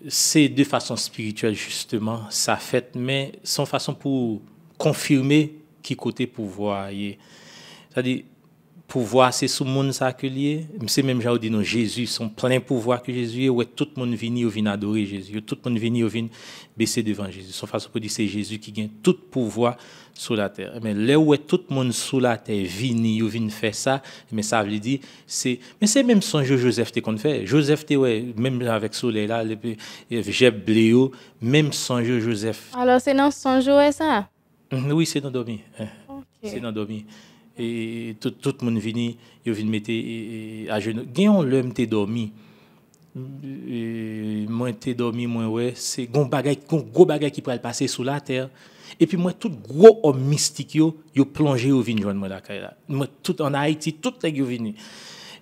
c'est de façon spirituelle justement ça fait mais sans façon pour confirmer qui côté pouvoir y. C'est-à-dire pouvoir c'est sous monde ça que lié c'est même j'ai dit non Jésus son plein pouvoir que Jésus ouais tout le monde vient adorer Jésus tout le monde vient baisser devant Jésus son façon pour dire c'est Jésus qui gagne tout pouvoir sur la terre mais là où tout le monde sur la terre vient faire ça mais ça veut dire c'est mais c'est même son Joseph te qu'on fait Joseph te ouais même avec soleil là j'ai bléo même son Joseph alors c'est dans son jour ça oui c'est dans dormi okay. C'est dans dormi et tout le monde vini yo vinn mettre à genoux gagne l'homme t'es dormi moi t'es dormi moi ouais c'est gros bagage qui pourrait passer sous la terre et puis moi tout gros homme mystique yo plongé au vinn joindre moi la caille là moi tout en Haïti tout les yo vini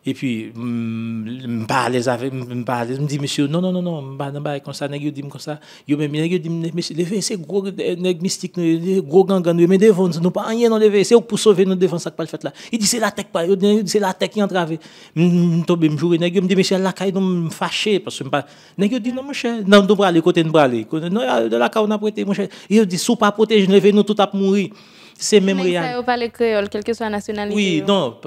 et puis me parler avec me dit monsieur non pas comme ça nèg yo dit comme ça yo même nèg yo dit monsieur lever c'est gros nèg mystique gros gangan mais devant nous pas rien non lever c'est pour sauver nous devant ça pas le fait là il dit c'est la tête pas c'est la tête qui entrave tomber me jouer nèg yo me dit monsieur la caille me fâché parce que pas nèg yo dit non mon cher non nous aller côté non de la caille on a prêté mon cher il dit sous pas protéger lever nous tout a mourir. C'est même réel. Ça parle créole quelle que soit la nationalité. Oui, non,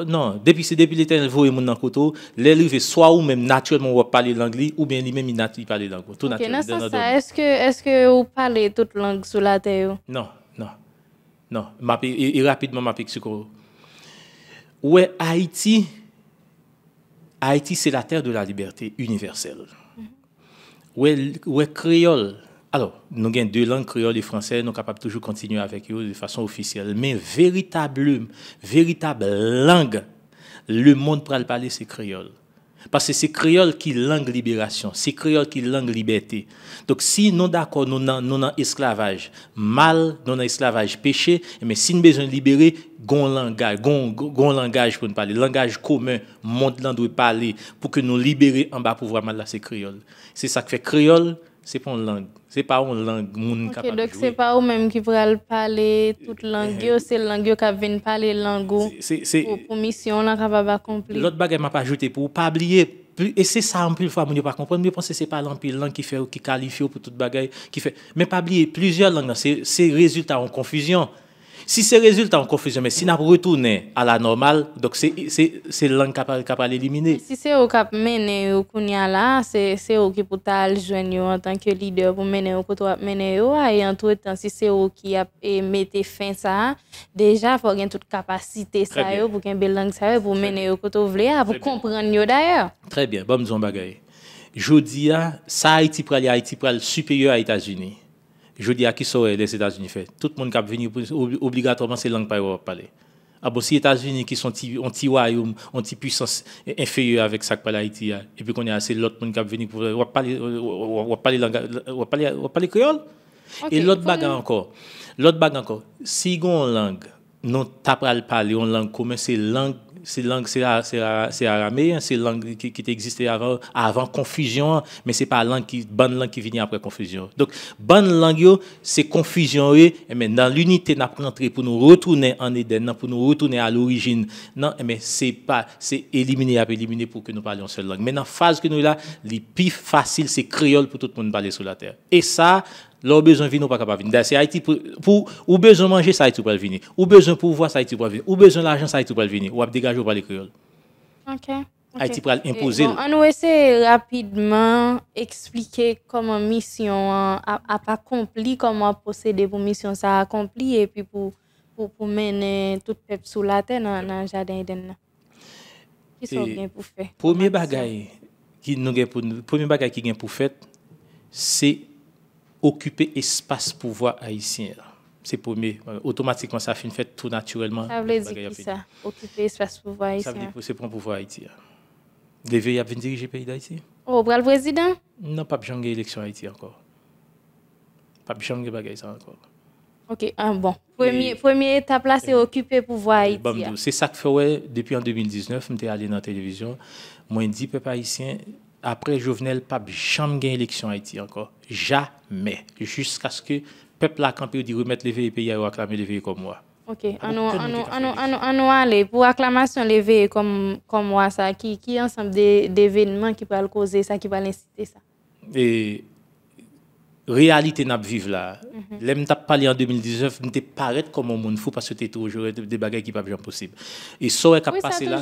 depuis l'Éternel voye mon dans koto, les rive soit ou même naturellement on parler l'anglais ou bien lui-même il parler l'anglais, tout naturellement. Est-ce que vous parlez toute langue sur la terre? Non, et rapidement m'a expliquer. Ouais, Haïti c'est la terre de la liberté universelle. Ouais, créole. Alors, nous avons deux langues, créole et français, nous sommes capables de toujours continuer avec eux de façon officielle. Mais véritable langue, le monde pour le parler, c'est créole. Parce que c'est créole qui langue libération, c'est créole qui langue liberté. Donc, si nous d'accord, nous avons esclavage, mal, nous avons esclavage péché, mais si nous avons besoin de libérer, gon langage pour nous parler, langage commun, monde là doit parler pour que nous libérer en bas pouvoir mal là, c'est créole. C'est ça qui fait créole. C'est pas une langue, c'est pas une langue moun capable. Donc c'est pas eux même qui pourrait parler toute langue, c'est langue qui vient parler langue pour mission là capable accomplir. L'autre bagage m'a pas ajouté pour pas oublier et c'est ça en plus fois moun pas comprendre, mais penser c'est pas l'empile langue qui fait qui qualifie pour toute bagage qui fait mais pas oublier plusieurs langues c'est résultat en confusion. Si c'est résultat en confusion, mais si nous retournons à la normale, donc c'est langue capable d'éliminer. Si c'est au cap mener au kounya là, c'est au qui pour tal joindre en tant que leader pour mener au côté mener et en tout temps si c'est au qui a mettre fin ça, déjà faut gain toute capacité ça pour gain belle langue ça pour mener au côté vle pour comprendre yo d'ailleurs. Très bien, bon m'zon bagay. Jodi a ça Haïti pour supérieur à États-Unis. Je dis à qui sont les États-Unis fait. Tout le monde qui vient obligatoirement ces langues pas parler. Ah bon, si les États-Unis qui sont anti royaume, anti puissance inférieure avec ça que parle Haïti et puis qu'on est assez l'autre monde qui vient pour parler créole. Okay, et l'autre bagarre encore. Si on langue non t'apprends parler en langue commune c'est araméen, c'est langue qui existait avant confusion, mais c'est pas bonne langue qui vient après confusion. Donc bonne langue c'est confusion mais dans l'unité n'a rentré pour nous retourner en Éden, pour nous retourner à l'origine. Non, mais c'est éliminer pour que nous parlions seule langue. Mais dans phase que nous là, les plus facile c'est créole pour tout le monde parler sur la terre. Et ça leur besoin vino pas capable venir. C'est Haïti pour ou besoin manger ça Haïti pour venir. Ou besoin pouvoir ça Haïti pour venir. Ou besoin l'argent ça Haïti pour venir. Ou dégager par les créoles. OK. Haïti pour imposer. On nous essaie rapidement expliquer comment mission a accompli, comment procéder pour mission ça accompli et puis pour mener tout peuple sous la terre dans le jardin Eden. Qui sont bien pour faire? Premier bagage qui gagne pour faire, c'est occuper espace pouvoir haïtien. C'est premier. Automatiquement, ça fait tout naturellement. Ça veut dire que ça, occuper espace pouvoir haïtien. Ça veut dire que c'est pour pouvoir haïtien. Devez y avoir diriger le pays d'Haïti? Oh, pour le président? Non, pas besoin d'élection Haïti encore. Pas besoin de bagage ça encore. OK, bon. Première étape là, c'est occuper pouvoir Haïti. Bon, c'est ça que fait depuis en 2019, je suis allé dans la télévision. Moi, je dis peuple haïtien, après Jovenel, pas jamais gagner élection Haïti encore. Jamais. Jusqu'à ce que le peuple a campé dit remettre les pays à acclamer les comme moi. OK, on aller pour acclamation levé comme moi ça qui ensemble d'événements qui peuvent causer ça qui va inciter ça. Et réalité n'a vivre là. L'aime t'a parlé en 2019, n'était paraître comme un monde fou parce que t'es toujours des bagages qui pas bien possible. Et ça qui a passé là,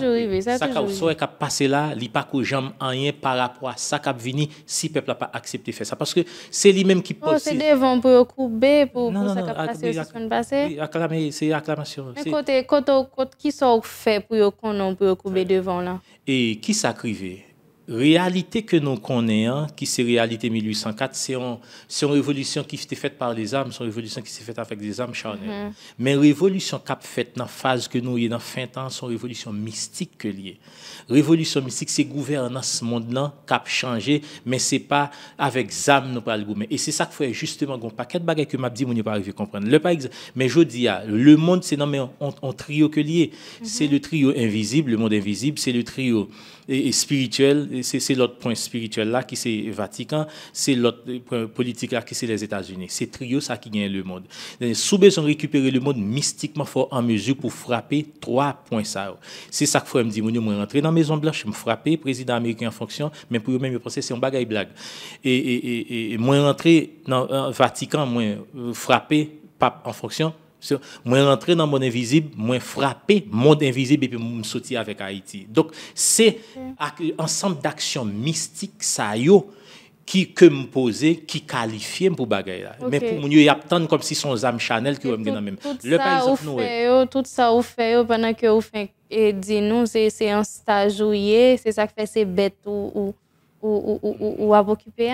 ça qui a passé là, il pas que jamais rien par rapport à ça qui a venu si peuple n'a pas accepté faire ça parce que c'est lui même qui pose. C'est devant pour couper pour ça qui a passé ce qui passé. Oui, acclamer, c'est acclamation. Mais côté qui sont fait pour qu'on peut couper devant là. Et qui s'acrivait? Réalité que nous connaissons, qui c'est réalité 1804, c'est une révolution qui s'est faite par les armes, c'est une révolution qui s'est faite avec des armes charnelles. Mais révolution qui a faite dans la phase que nous y dans fin temps, c'est une révolution mystique que liée. Révolution mystique, c'est gouvernance monde-là qui a changé, mais c'est pas avec armes nous pas le gouverner. Et c'est ça que fait justement un paquet de bagages que m'a dit, on n'y pas arrivé à comprendre. Le par exemple, mais je dis le monde c'est non mais on trio que lié. C'est le trio invisible, le monde invisible, c'est le trio spirituel. C'est l'autre point spirituel là qui c'est Vatican, c'est l'autre point politique là qui c'est les États-Unis. C'est trio ça qui gagne le monde. Sous besoin récupérer le monde mystiquement fort en mesure pour frapper 3 points ça. C'est ça que faut me dire moi rentrer dans Maison Blanche, me frapper président américain en fonction, mais pour eux même penser c'est un bagaille blague. Et moi rentrer dans Vatican, moi frapper pape en fonction. Moi rentrer dans le monde invisible, moi frapper monde invisible et puis me sortir avec Haïti. Donc c'est ensemble d'actions mystiques ça yo qui que me poser qui qualifier pour bagaille là. Mais pour nous y attendre comme si son âme Chanel qui même même. Le par exemple nous tout ça vous fait pendant que vous fait et dit nous c'est un stage c'est ça que fait c'est bête ou à occuper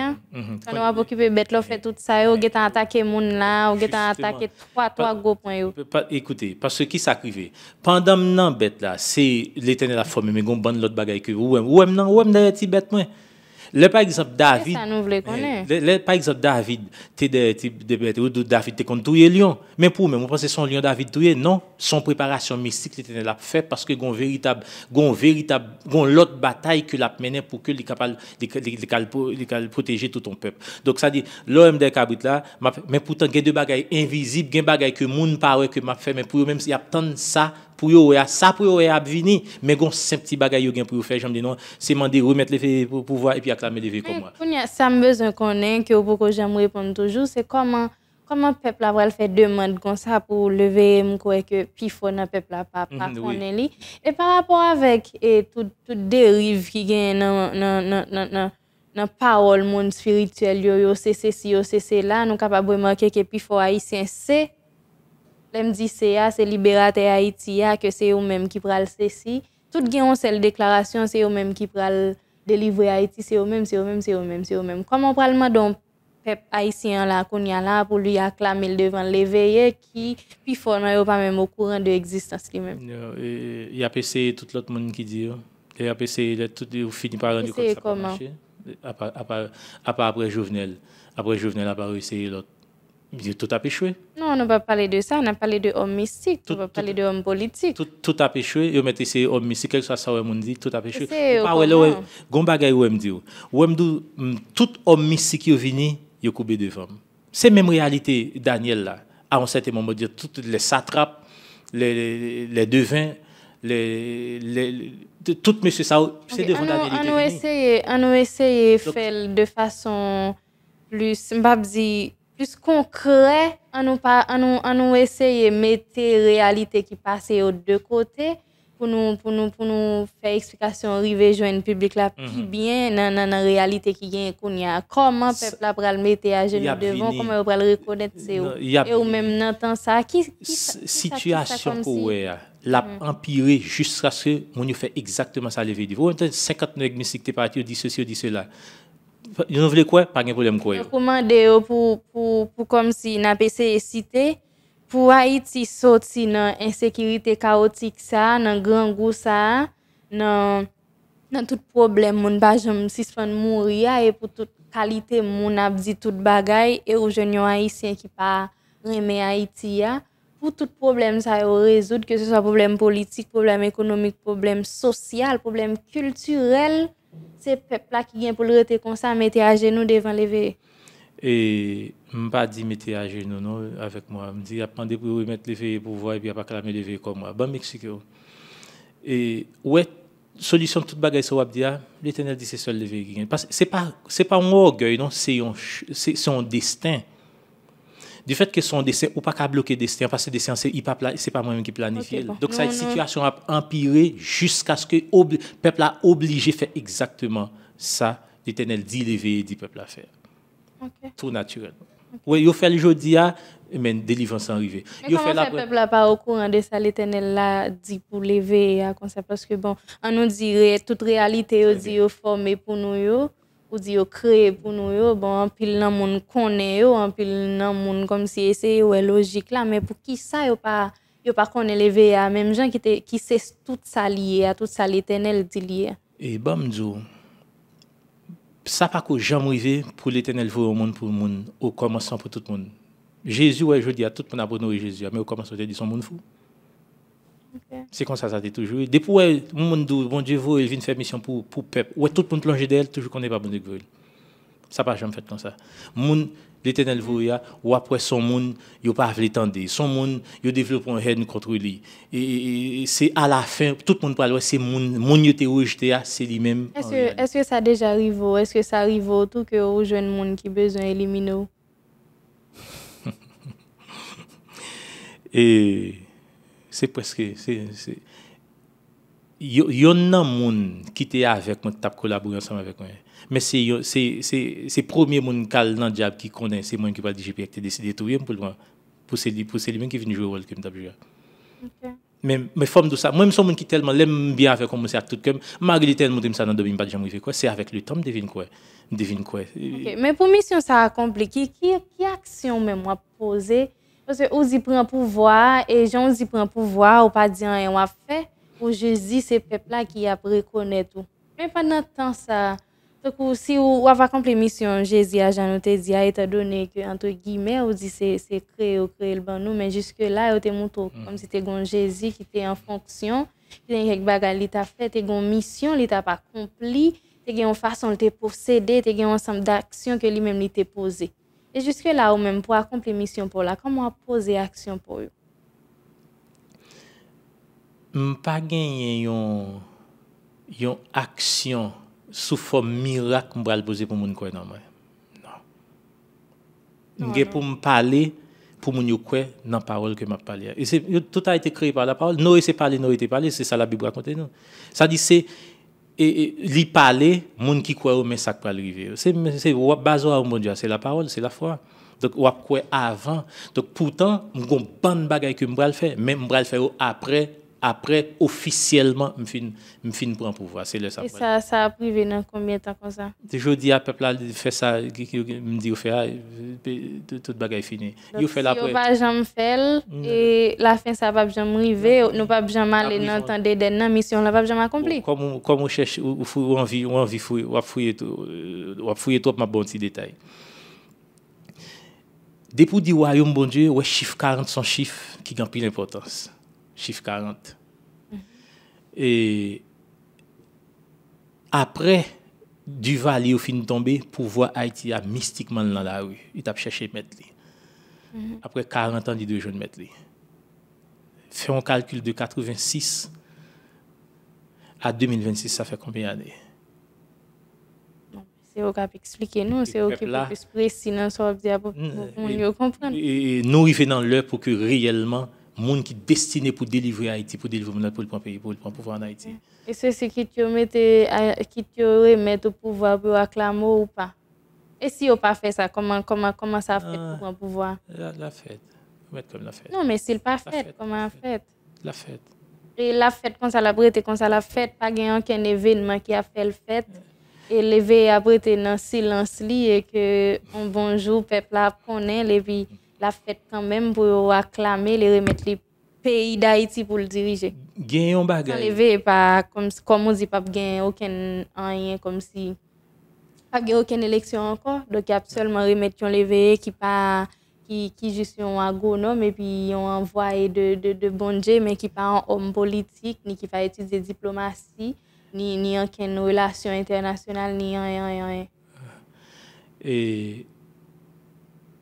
quand on a occupé bête là fait tout ça ou get attaquer moun là ou get attaquer trois gros points écoutez parce que qui s'acrivé pendant nan bête là c'est l'Éternel a formé mais gon ban l'autre bagaille que ou même d'ailleurs ti bête moi le par exemple David ça nous voulait connaître par exemple David David t'es contre touyer lion mais pour même on pense son lion David touyer non son préparation mystique l'Éternel a fait parce que gon véritable l'autre bataille que l'a mené pour que les capable de protéger tout ton peuple donc ça dit l'homme des cabrit là mais pourtant il y a deux bagailles invisibles il y a bagailles que monde pas que m'a fait mais pour même s'il y a tant ça pour yo ça pour yo a venir mais gon simple petit bagaille yo gen pour faire j'aime dire non c'est demander remettre les pour pouvoir et puis acclamer les comme moi ça me besoin connaître que beaucoup j'aime répondre toujours c'est comment peuple a va faire demande comme ça pour lever me croire que pifo dans peuple a pas connaît li et par rapport avec toute dérive qui gagne dans parole monde spirituel yo c'est ceci c'est là nous capable remarquer que pifo haïtien c'est l'aime dit c'est libérateur Haïti que c'est eux même qui pral ceci tout gagne seule déclaration c'est eux même qui pral délivrer Haïti c'est eux même comment pral demander peuple haïtien là qu'on y a là pour lui acclamer devant l'éveillé qui puis fort non pas même au courant de existence lui même il y a passé tout l'autre monde qui dit il y a passé tout fini par rendre compte ça pas marcher après Jovenel a pas réussi l'autre tout a échoué. Non, on n'a pas parlé de ça, on a parlé de homme mystique, on va parler de homme politique. Tout a échoué, yo mettez ces hommes mystiques quelque soit ça on dit tout a échoué. Pas ouais gon bagay ou me dit tout homme mystique qui vini yo coupé de femmes. C'est même réalité Daniel là. À un certain moment dire toutes les satrapes, les devins, tout monsieur ça c'est devant Daniel. On a essayé faire de façon plus m'babzi plus concret, on nous essayer mettre réalité qui passe aux deux côtés pour nous faire explication arriver joindre public là puis bien dans la réalité qui gagne qu'on y a comment peuple là pour le mettre à genoux devant comment on va le reconnaître c'est et ou même dans temps ça qui situation pour l'a empiré jusqu'à ce que on fait exactement ça lever dit vous 59 mystique t'es parti dit ceci dit cela vous voulez quoi pas de problème quoi recommander pour comme si n'a PC cité pour Haïti sorti dans insécurité chaotique ça dans grand goût ça dans tout problème moun pas jamais suspend mourir et pour toute qualité moun a dit toute bagaille et aux jeunes haïtiens qui pas aimer Haïti pour tout problème ça résoudre que ce soit problème politique problème économique problème social problème culturel c'est peuple là qui vient pour le rester comme ça mettre à genoux devant lever. Et m'pas dit mettez à genoux non avec moi me dit attendez pour mettre lever pour voir et puis pas clamer lever comme moi bon m'expliquer et ouais solution toute bagaille ça va dire l'Éternel dit c'est seul lever qui gagne parce que c'est pas un orgueil non c'est son destin du fait que son destin ou pas qu'à bloquer destin parce que destin c'est pas moi-même qui planifie donc cette situation a empiré jusqu'à ce que peuple a obligé faire exactement ça l'Éternel dit lever dit peuple à faire. Okay. Tout naturel. Oui, il fait le jeudi mais délivrance arrivé. Il fait la peuple là pas au courant de ça l'Éternel là dit pour lever comme ça parce que bon on nous dirait toute réalité on dit formé pour nous ou dit créé pour nous bon en pile nan monde connaît en pile nan monde comme si c'est logique là mais pour qui ça yo pas connaît lever même gens qui sait tout ça lié à tout ça l'Éternel dit lié. Et bon ça pas que jamais arrivé pour l'Éternel voir au monde pour le monde au commencement pour tout le monde. Jésus je dis à tout le monde abonné Jésus mais au commencement il dit son monde fou. Okay. C'est comme ça c'est toujours. Depuis monde bon Dieu il vient faire mission pour peuple. Ouais tout le monde plongé d'elle toujours connaît pas bon Dieu. Ça pas jamais fait comme ça. Monde l'Éternel voya ou après son monde yo pas veut tendre son monde yo développe un haine contre lui et c'est à la fin tout le monde parle c'est monde yo te rejeté c'est lui même. Est-ce que ça déjà arrive est-ce que ça arrive tout que aux jeunes monde qui besoin éliminer et c'est presque c'est yo nan monde qui était avec moi t'a collaborer ensemble avec moi mais c'est premier monde cal dans diable qui connaît c'est moi qui va dire j'ai décidé tout pour c'est lui même qui vient jouer rôle que me t'a jouer. OK. Mais forme de ça moi son monde qui tellement l'aime bien avec comme ça tout comme malgré tellement ça dans domaine pas jamais fait quoi c'est avec le temps devine quoi. OK mais pour mission ça accompli qui action même moi poser parce que on dit prend pouvoir et gens dit prend pouvoir ou pas dire rien on a fait ou Jésus c'est peuple là qui a reconnaître tout mais pendant temps ça donc si on va accomplir mission Jésus a Jean te dit étant donné que entre guillemets on dit c'est créer le ban nous mais jusque là on te montre comme si t'es gon Jésus qui était en fonction qui a quelque bagarre il t'a fait t'es gon mission il t'a pas accompli t'es une façon de te posséder t'es un ensemble d'actions que lui même il t'a posé et jusque là ou même pour accomplir mission pour là comment poser action pour eux pas gagner yon action sous forme miracle m'bral poser pour moun quoi non m'gè pour me parler pour moun yo quoi dans parole que m'a parler et c'est tout a été créé par la parole Noé c'est parler c'est ça la Bible raconte nous ça dit c'est et li parler moun qui croit mais ça va arriver c'est base au bon Dieu c'est la parole c'est la foi donc ou quoi avant donc pourtant m'gon bonne bagaille que m'bral faire mais m'bral faire après officiellement me fin prend pouvoir c'est le ça. Et ça a privé dans combien de temps comme ça? Je dis à peuple là fait ça me dit fait toute bagaille fini. Il fait la après. On va jamais faire et la fin ça va jamais arriver, nous pas jamais aller dans temps de dernière mission là va jamais accomplir. Comme on cherche ou envie fouiller trop ma bon petit détail. Depuis du royaume bon Dieu, ouais chiffre 40 son chiffre qui a pile importance. Chiffre 40. Et après, du vallée au fin de tomber, pour voir Haïti a mystiquement dans la rue. Il t'a cherché mettre lui. Après 40 ans, il doit jeune mettre lui. Fait un calcul de 86 à 2026, ça fait combien d'années? C'est au cap expliquer nous, c'est au qui peut plus précis dans ce dire pour nous comprendre. Et nous arrivons dans l'heure pour que réellement monde qui destiné pour délivrer Haïti, pour délivrer pour le pays, pour le pouvoir en Haïti. Et c'est qui te remettre au pouvoir pour acclamer ou pas? Et si on pas fait ça, comment ça fait pour un pouvoir? La fête. Mettre comme la fête. Non, mais s'il pas fait, comment la fête? La fête. Et la fête, quand ça l'a prêté, quand ça l'a fait, pas gagné aucun événement qui a fait le fête. Et levé a prêté dans silence li et que un bonjour peuple a connaît et puis la fête quand même pour acclamer les remettre le pays d'Haïti pour le diriger. Gagne un bagage. Levé pas comme on dit pas gagner aucun rien comme si pas gagné aucune élection encore donc il y a seulement remettre un levé qui juste un agronome et puis on envoyé de bon Dieu mais qui pas un homme politique ni qui va étudier diplomatie ni aucune relation internationale ni rien. Et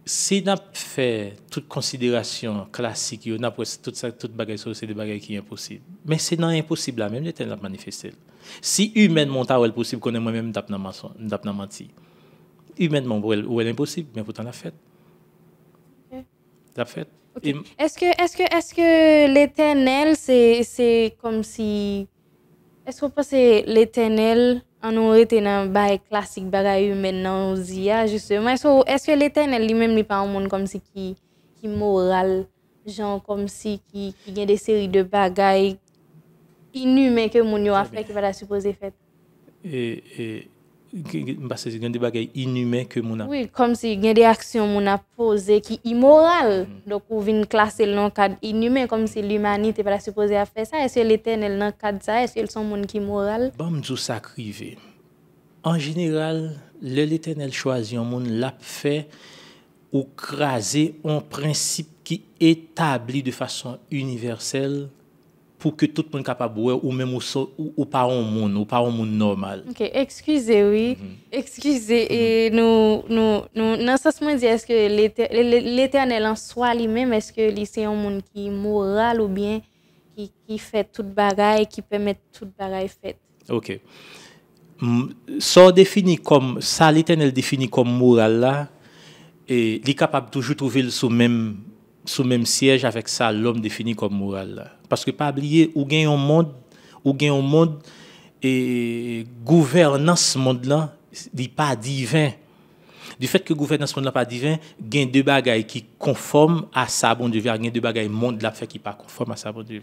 si on fait toute considération classique, on a toute bagage c'est des bagages qui sont impossibles. Mais c'est non impossible là même l'Éternel l'a manifesté. Si humainement c'est possible qu'on est moi-même tape dans menti. Humainement ou est impossible mais pourtant la fait. La fait. Okay. Est-ce que l'Éternel c'est comme si est-ce que vous pensez l'Éternel en nous était dans bail classique bagaille humaine dans Zia justement est-ce que l'Éternel lui-même n'est pas un monde comme si qui moral genre comme si qui a des séries de bagailles inhumains que mon yo a fait qui va la supposer fait et parce que des bagailles inhumains que mon a oui comme si il y a des actions mon a posé qui immorales donc on vient classer dans le cadre inhumain comme si l'humanité va la supposer à faire ça est-ce que l'Éternel dans le cadre ça est-ce qu'ils sont monde qui moral bon tout ça crivé en général l'Éternel choisit un monde l'a fait ou craser un principe qui établi de façon universelle pour que tout le monde capable ou même ou pas un monde normal. OK, excusez oui. Excusez et nous dans ce sens dire est-ce que l'Éternel en soi lui-même est-ce que c'est un monde qui est moral ou bien qui fait toute bagaille qui permet toute bagaille faite. OK. Ça défini comme ça l'Éternel définit comme moral là et il est capable toujours trouver sous même siège avec ça l'homme défini comme moral là. Parce que pas oublier ou gagne un monde et gouvernance monde là n'est pas divin. Du fait que gouvernance monde là pas divin, gagne deux bagailles qui conformes à ça bon Dieu, gagne deux bagailles monde là fait qui pas conforme à ça bon Dieu.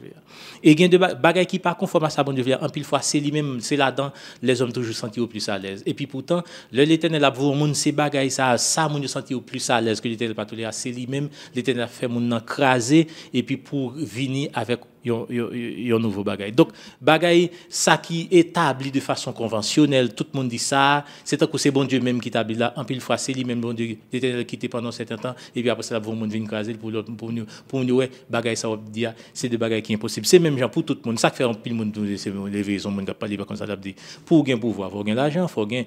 Et gagne deux bagailles qui pas conforme à ça bon Dieu, en pile fois c'est lui-même, c'est là-dedans les hommes toujours sentir au plus à l'aise. Et puis pourtant, l'Éternel a voulu monde ces bagailles ça monde sentir au plus à l'aise que l'Éternel pas tout c'est lui-même, l'Éternel a fait monde craser et puis pour venir avec un nouveau bagaille. Donc bagaille ça qui établi de façon conventionnelle, tout le monde dit ça, c'est tant que c'est bon Dieu même qui établit là, en pile fois c'est lui-même bon Dieu l'Éternel qui était pendant un certain temps et puis après ça le monde vient craser pour nous ouais bagaille ça va dire c'est des bagailles qui impossible. C'est même gens pour tout le monde, ça fait un pile monde c'est les raisons monde pas libre comme ça l'a dit. Pour gain pouvoir, faut gain l'argent, faut gain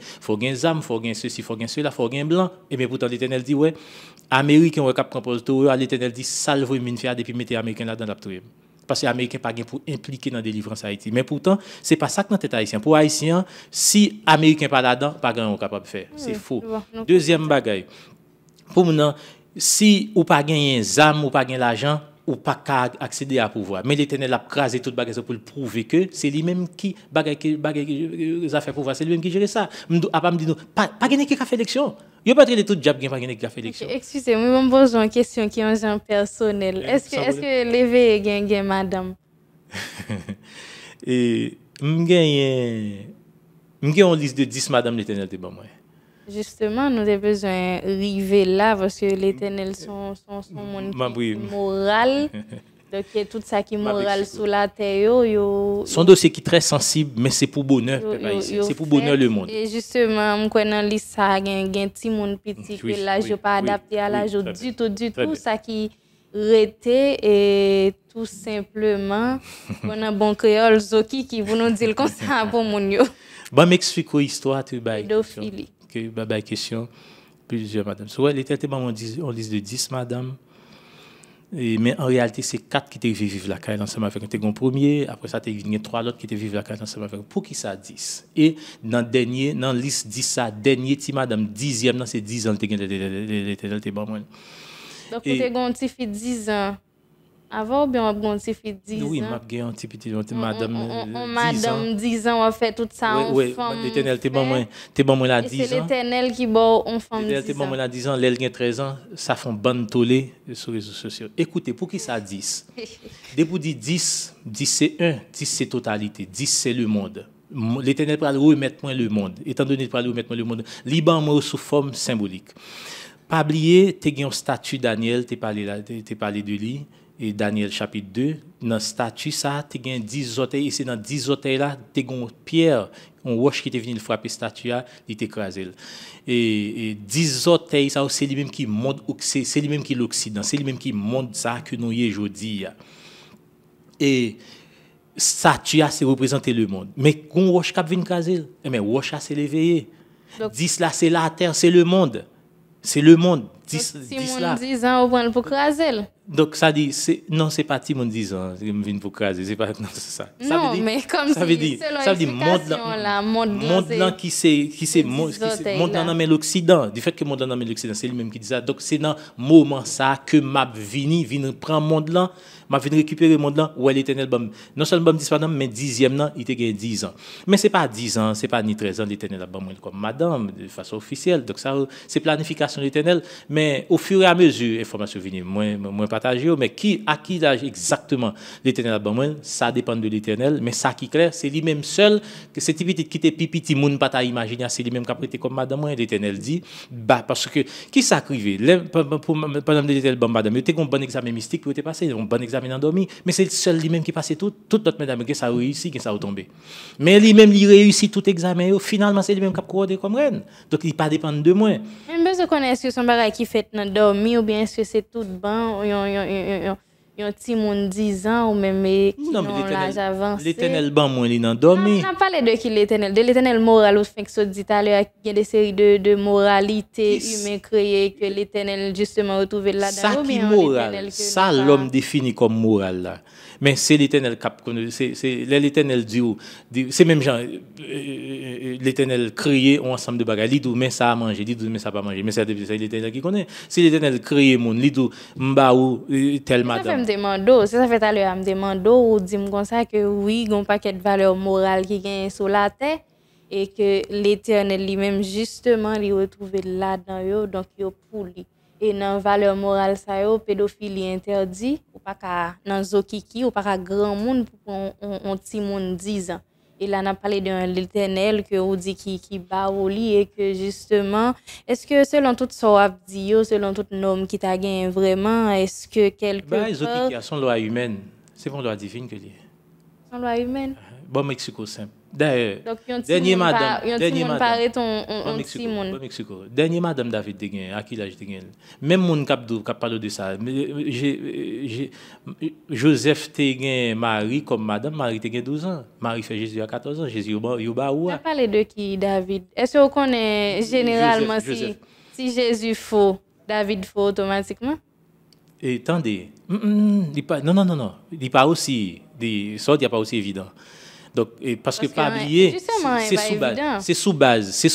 âme, faut gain ceci, faut gain cela, faut gain blanc et bien pourtant l'Éternel dit ouais américain ouais cap compose tout, l'Éternel dit salve une faire depuis mettre américain là dans la trouille. Parce que les Américains pas pour impliquer dans la délivrance Haïti. Mais pourtant, c'est pas ça que dans tête haïtien. Pour haïtien, si Américains pas là-dedans, pas grand capable de faire. C'est faux. Deuxième bagaille. Pour maintenant, si ou pas gagner âme ou pas gagner l'argent, ou pas accéder à pouvoir. Mais l'Éternel a crasé toute bagaille pour le prouver que c'est lui-même qui bagaille a fait pouvoir, c'est lui-même qui gère ça. A pas me dire pas gagner qui a fait élection. Yo pas traiter tout job qui pas gagner qui a fait élection. Excusez-moi, me pose une question qui est un genre personnel. Est-ce que lever gagne madame? Et m'gagne une liste de 10 madame l'Éternel te bon moi. Justement, nous avons besoin d'arriver là parce que l'Éternel son monde moral. Donc, il y a tout ça qui est moral sur la terre. Son dossier qui est très sensible, mais c'est pour bonheur. C'est pour bonheur le monde. Et justement, je connais dans liste ça, il y a un petit monde petit que l'âge n'est pas adapté à l'âge du tout. Ça qui rete et tout simplement, on a un bon créole Zoki qui vous nous dit comme ça pour mon yo. Bon, m'explique l'histoire tu bail. Pédophilie. Que baba question plusieurs madame. So elle était on liste de 10 madame. Mais en réalité c'est 4 qui étaient vivre la caille ensemble avec un premier, après ça il y a 3 autres qui étaient vivre la caille ensemble avec pour qui ça 10. Et dans liste 10 ça dernier ti madame 10e dans c'est 10 ans l'Éternel te bon moi. Donc vous avez un petit fille 10 ans. Avant, bien, on a bon petit fille 10 Oui, ans. m'a gagné un petit petit madame 10 ans. Madame 10 ans, on fait tout ça. Oui, l'Éternel, t'es bon, moi, là, 10 ans. C'est l'Éternel qui bat en femme 10 ans. T'es bon, moi, là, 10 ans, l'elle a 13 ans, ça fait un bon tollé sur les réseaux sociaux. Écoutez, pour qui ça 10? Dès pour dire 10, 10 c'est 1, 10 c'est totalité, 10 c'est le monde. L'Éternel va remettre moi le monde. Étant donné qu'il va remettre moi le monde, Liban moi sous forme symbolique. Pas oublier, tu as un statut Daniel, tu parlé de lui. Et Daniel chapitre 2, dans le statut, ça, tu as 10 orteils, et c'est dans 10 orteils-là, tu as une pierre, un roche qui est venu frapper statue, il t'écrasé. Et 10 orteils, ça, c'est lui-même qui montre, c'est lui-même qui l'Occident, c'est lui-même qui montre ça que nous y aujourd'hui. Et statue, c'est représenter le monde. Mais quand roche qui vient écraser, mais roche, c'est l'éveillé. 10 là, c'est la terre, c'est le monde. C'est le monde. 10 là. 10 ans, on prend pour craser. Donc ça dit non, c'est pas Timon 10 ans, je viens pour craser, c'est pas non, c'est ça. Non, ça veut dire, mais comme ça veut dire monde là qui c'est monde dans l'Occident, du fait que monde dans l'Occident, c'est lui-même qui dit ça. Donc c'est dans moment ça que m'a vini prend monde là, m'a venu récupérer monde là où l'Éternel non seulement disparaît mais 10e là, il était 10 ans. Mais c'est pas 10 ans, c'est pas ni 13 ans l'Éternel là comme madame de façon officielle. Donc ça c'est planification de l'Éternel, mais au fur et à mesure information venir moins partagé, mais à qui là exactement l'Éternel a besoin, ça dépend de l'Éternel, mais ça qui est clair, c'est lui-même seul, que cette petite qui était pipiti, moun pas ta imaginer, c'est lui-même qui a prêté comme madame, l'Éternel dit, parce que, qui s'acrivait, pendant l'Éternel, madame, il était un bon examen mystique, il était passé, un bon examen endormi, mais c'est seul lui-même qui passait toute notre madame, que ça a réussi, que ça a tombé. Mais lui-même, il réussit tout examen, finalement, c'est lui-même qui a couru comme reine. Donc, il ne pas dépendre de moi. Même besoin de connaître est-ce que son bagage qui fait dans dormir ou bien est-ce que c'est tout bon, un petit monde 10 ans ou même l'âge avancé. L'Éternel ban moi il dans dormir. On a parlé de qui l'Éternel, de l'Éternel moral, ou fait que ça dit tout à l'heure, il y a des séries de moralité humaine créées que l'Éternel justement retrouvé là-dedans. Ça qui moral, ça l'homme définit comme moral là. Mais c'est l'Éternel cap c'est l'Éternel dit c'est même genre l'Éternel créé un ensemble de bagages, il dit mais ça a mangé, il dit mais ça pas manger, mais c'est l'Éternel qui connaît. C'est l'Éternel créé monde, il dit m'ba ou tel madame. Ça fait à l'heure me demando ou dit comme ça que oui, il y a un paquet de valeurs morales qui gagne sur la terre et que l'Éternel lui-même justement il retrouvé là-dedans donc yo pour lui. Et dans valeur morale ça yo pédophilie interdit ou pas ka dans zokiki ou pas ka grand monde pour un petit monde 10 ans. Et là, on a parlé de l'Éternel que on dit qui bat au lit et que justement, est-ce que selon tout ça, selon tout norme qui t'a gagné vraiment, est-ce que quelque part... Bah, ils sont loi humaine. C'est une loi divine que lié. Son loi humaine? Bon, Mexico simple. D'ailleurs, dernier madame dernier madame David Deguen, à qui l'âge Deguen. Même mon cap parle de ça. Joseph Deguen Marie comme madame, Marie Deguen 12 ans. Marie fait Jésus à 14 ans, Jésus au bas où. On a parlé de qui David? Est-ce qu'on connaît généralement si Jésus faux, David faux automatiquement? Et attendez, non, il n'est pas aussi, ça n'est pas aussi évident. Donc, parce que pas oublier, c'est sous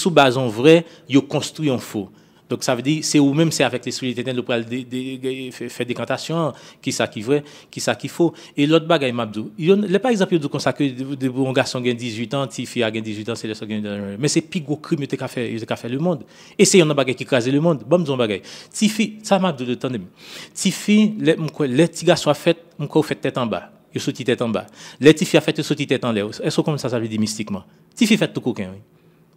base en vrai, il construit en faux. Donc ça veut dire c'est ou même c'est avec l'esprit éternel pour faire des cantations qui ça qui vrai, qui ça qui faux. Et l'autre bagaille m'abdou. Il par exemple dit comme ça que un garçon gagne 18 ans, petite fille a 18 ans, c'est le second mais c'est plus gros crime que fait le monde. Et c'est un bagaille qui crase le monde. Bon disons bagaille. Petite fille, ça m'abdou de temps. Petite fille, les petits garçons a fait fait tête en bas. Yo sorti tête en bas. Les petits filles a fait sorti tête en l'air. Est-ce comme ça veut dire mystiquement? Petite fille fait tout coquin.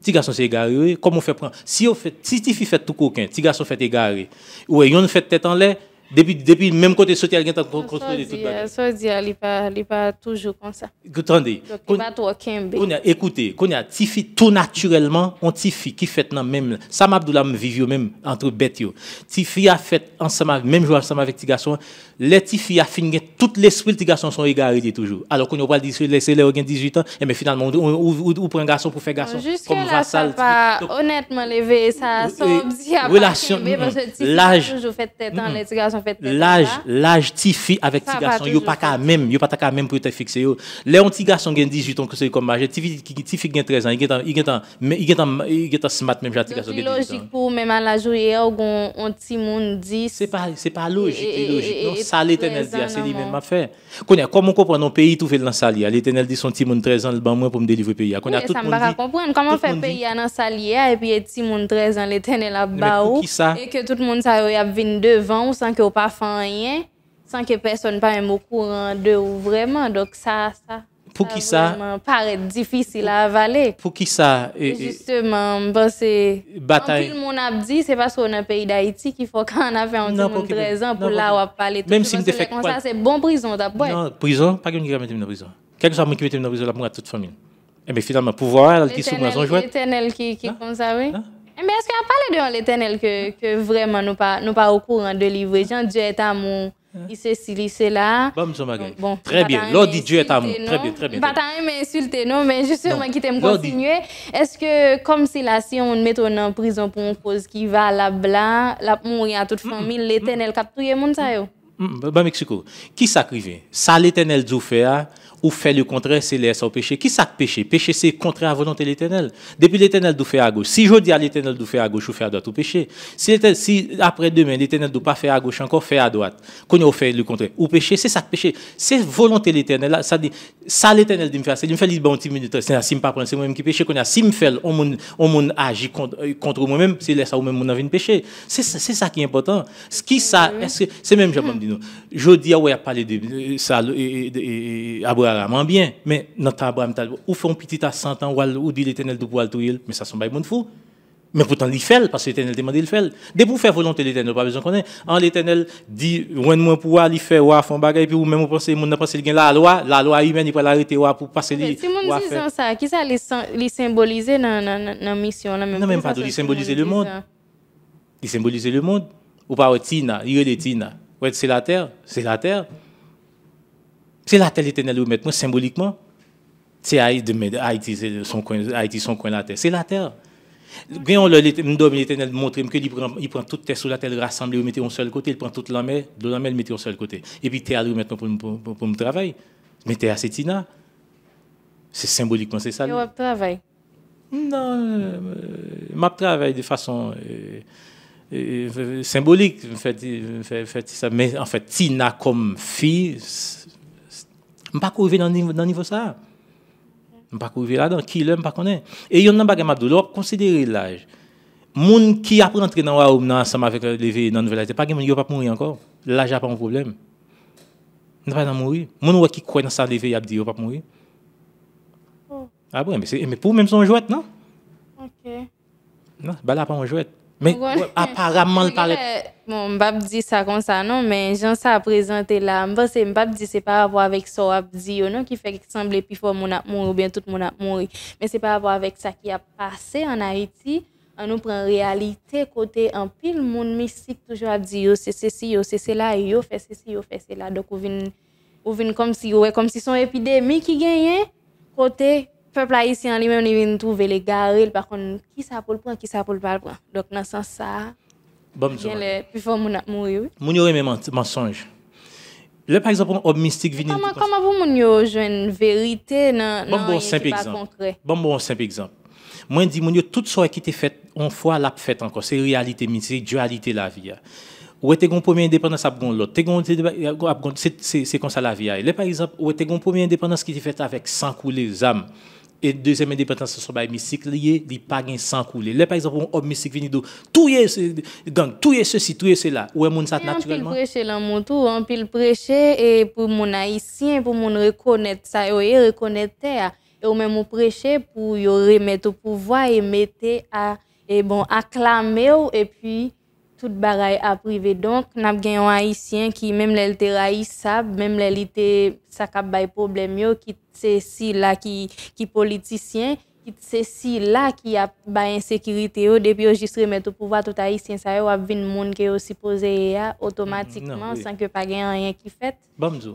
Petit garçon c'est égaré, comment on fait prendre? Si petite fille fait tout coquin, petit garçon fait égaré. Ouais, yon fait tête en l'air. Depuis même côté sauter elle a contrôler tout bagage. Ça dit il pas toujours comme ça. Attendez. Écoutez, qu'on y a tifi tout naturellement, on tifi qui fait dans même Sam Abdoula me vivio même entre bête yo. Tifi a fait ensemble même jour ensemble avec petit garçon, les tifi a fini tout l'esprit petit garçon sont égarés toujours. Alors qu'on va dire laisser les 18 ans et mais finalement ou prend un garçon pour faire garçon comme vassal. Honnêtement lever ça relation l'âge toujours fait tête dans les garçons garçon fait l'âge petit fille avec petit garçon yo pas qu'à même pour te fixer yo les petit garçon gagne 18 ans que c'est comme âge petit fille gagne 13 ans il est smart même petit garçon gagne 18 ans logique pour même à la journée on petit monde 10 c'est pas logique non ça l'Éternel dit c'est lui même a fait comment on comprend nos pays tout fait dans sali l'Éternel dit son petit monde 13 ans le ban moi pour me délivrer pays connait tout le monde dit comprendre comment faire pays dans sali et puis petit monde 13 ans l'Éternel a baou et que tout le monde ça y a vinn devant sans que pas fait rien sans que personne pas même au courant de ou vraiment donc ça pour qui ça paraît difficile à avaler pour qui ça justement parce que bataille tout le monde a dit c'est parce qu'on est un pays d'Haïti qu'il faut qu'on a fait un petit 13 ans pour là on parler même si me fait comme ça c'est bon prison d'abord non prison pas quelqu'un qui va mettre dans prison quelque chose qui mettre dans prison là pour toute famille et mais finalement pouvoir qui sous son jouet l'Éternel qui comme ça oui. Mais est-ce qu'on a parlé de l'Éternel que vraiment nous pas au courant de livrer Jean Dieu est amour il c'est là bon très bien l'ordre dit Dieu est amour très bien pas m'insulter non mais justement qui t'aime continuer est-ce que comme si là si on met en prison pour une cause qui va la mourir à toute famille l'Éternel capturer monde ça yo Mexico qui sacrifie ça l'Éternel dit faire ou fait le contraire, c'est laisser au péché. Qui ça péché? Péché, c'est contraire à la volonté de l'Éternel. Depuis l'Éternel doit faire à gauche. Si je dis à l'Éternel doit faire à gauche, ou faire à droite, ou péché. Si après demain, l'Éternel ne doit pas faire à gauche, encore faire à droite, qu'on a fait le contraire, ou péché, c'est ça que péché. C'est volonté de l'Éternel. Ça dit, ça l'Éternel dit me faire, c'est me fait les bons 10 minutes. C'est si me pas prendre, c'est moi-même qui péché. Qu'on a, si me fait, on agit contre moi-même, c'est laisser ou même mon envie de péché. C'est ça qui est important. Ce qui ça, c'est même, je me dis, non. Je dis, ouais, a parlé de ça, Abraham bien, mais notre Abraham, ou fait un petit à 100 ans, ou dit l'Éternel de pouvoir tout mais ça sont pas bon fou. Mais pourtant, il fait, parce que l'Éternel demande de le faire. Dès pour faire volonté de l'Éternel, pas besoin qu'on ait. En l'Éternel dit, ouais, moi pour aller faire, ouais, faire un bagage, puis ou même vous pensez, mon n'a pensé la loi humaine, il peut l'arrêter, ouais, pour passer les. Si mon dit ça, qui ça les symboliser dans la mission, là, même. Non, même pas, il symboliser le monde. Il symboliser le monde. Ou pas, Tina, il est Tina. Ouais, c'est la terre, c'est la terre. C'est la terre l'Éternel ou moi symboliquement. C'est Haïti, son coin la terre. C'est la terre. Quand l'Éternel montre qu'il prend toute terre sur la terre, il rassemble, il met au seul côté, il prend toute la mer, de la mer, il met au seul côté. Et puis terre, maintenant pour me travailler. Mais terre, c'est Tina. C'est symboliquement, c'est ça. Et on travaille. Non, je travaille de façon symbolique. Fait ça. Mais en fait, Tina comme fille, je ne peux pas arriver dans le niveau ça. Je ne peux pas arriver là-dedans. Qui l'aime, pas connaît. Et il y a un bagage m'abdou, considérer l'âge. Moun qui a rentré dans la roue ensemble avec les dans nouvelle pas il pas mourir encore. L'âge n'a pas un problème. Il pas mourir. Moun qui croit dans ça lever, il a dit pas mourir. Ah bon, mais pour même son jouet, non? OK. Non, bah là pas un jouet. Mais apparemment le parler bon m'pa dit ça comme ça non mais Jean ça a présenté là m'pense m'pa dit c'est par rapport avec ça a dit non qui fait sembler plus fort mon a mourir ou bien tout le monde a mourir mais c'est par rapport avec ça qui a passé en Haïti on nous prend réalité côté en pile monde mystique toujours a dit c'est ceci c'est cela yo fait ceci yo fait cela donc ou vinn comme si son épidémie qui gagne côté peuple haïtien lui-même il vient trouver les garés par contre qui ça pour le prendre qui ça pour le pas prendre donc dans ce sens ça bon les plus fort mourir mon yo même mensonge là par exemple homme mystique vient comment vous mon yo joindre vérité dans bon simple exemple moi dis mon yo toute chose qui était faite une fois l'a fait encore c'est réalité mystique dualité la vie ou était gon première indépendance a gon l'autre c'est comme ça la vie là par exemple ou était gon première indépendance qui était faite avec sang couler âme et deuxième indépendance ce sont des mystique lié il pas gain sans couler là par exemple un homme mystique vient tout est gang tout est ceci tout est cela ou moun ça naturellement pile prêcher l'amour tout en pile prêcher et pour mon haïtien pour mon reconnaître ça et reconnaître terre et ou même prêcher pour yo remettre au pouvoir et mettre à et bon acclamer et puis toute bagaille à privé donc n'a gagné un haïtien qui même l'était haïssable même l'était ça cap bay problème yo qui c'est si là qui politicien qui c'est si là qui a bay insécurité yo depuis juste remettre au pouvoir tout haïtien ça yo a vinn monde qui est supposé automatiquement sans que pas gagne rien qui fait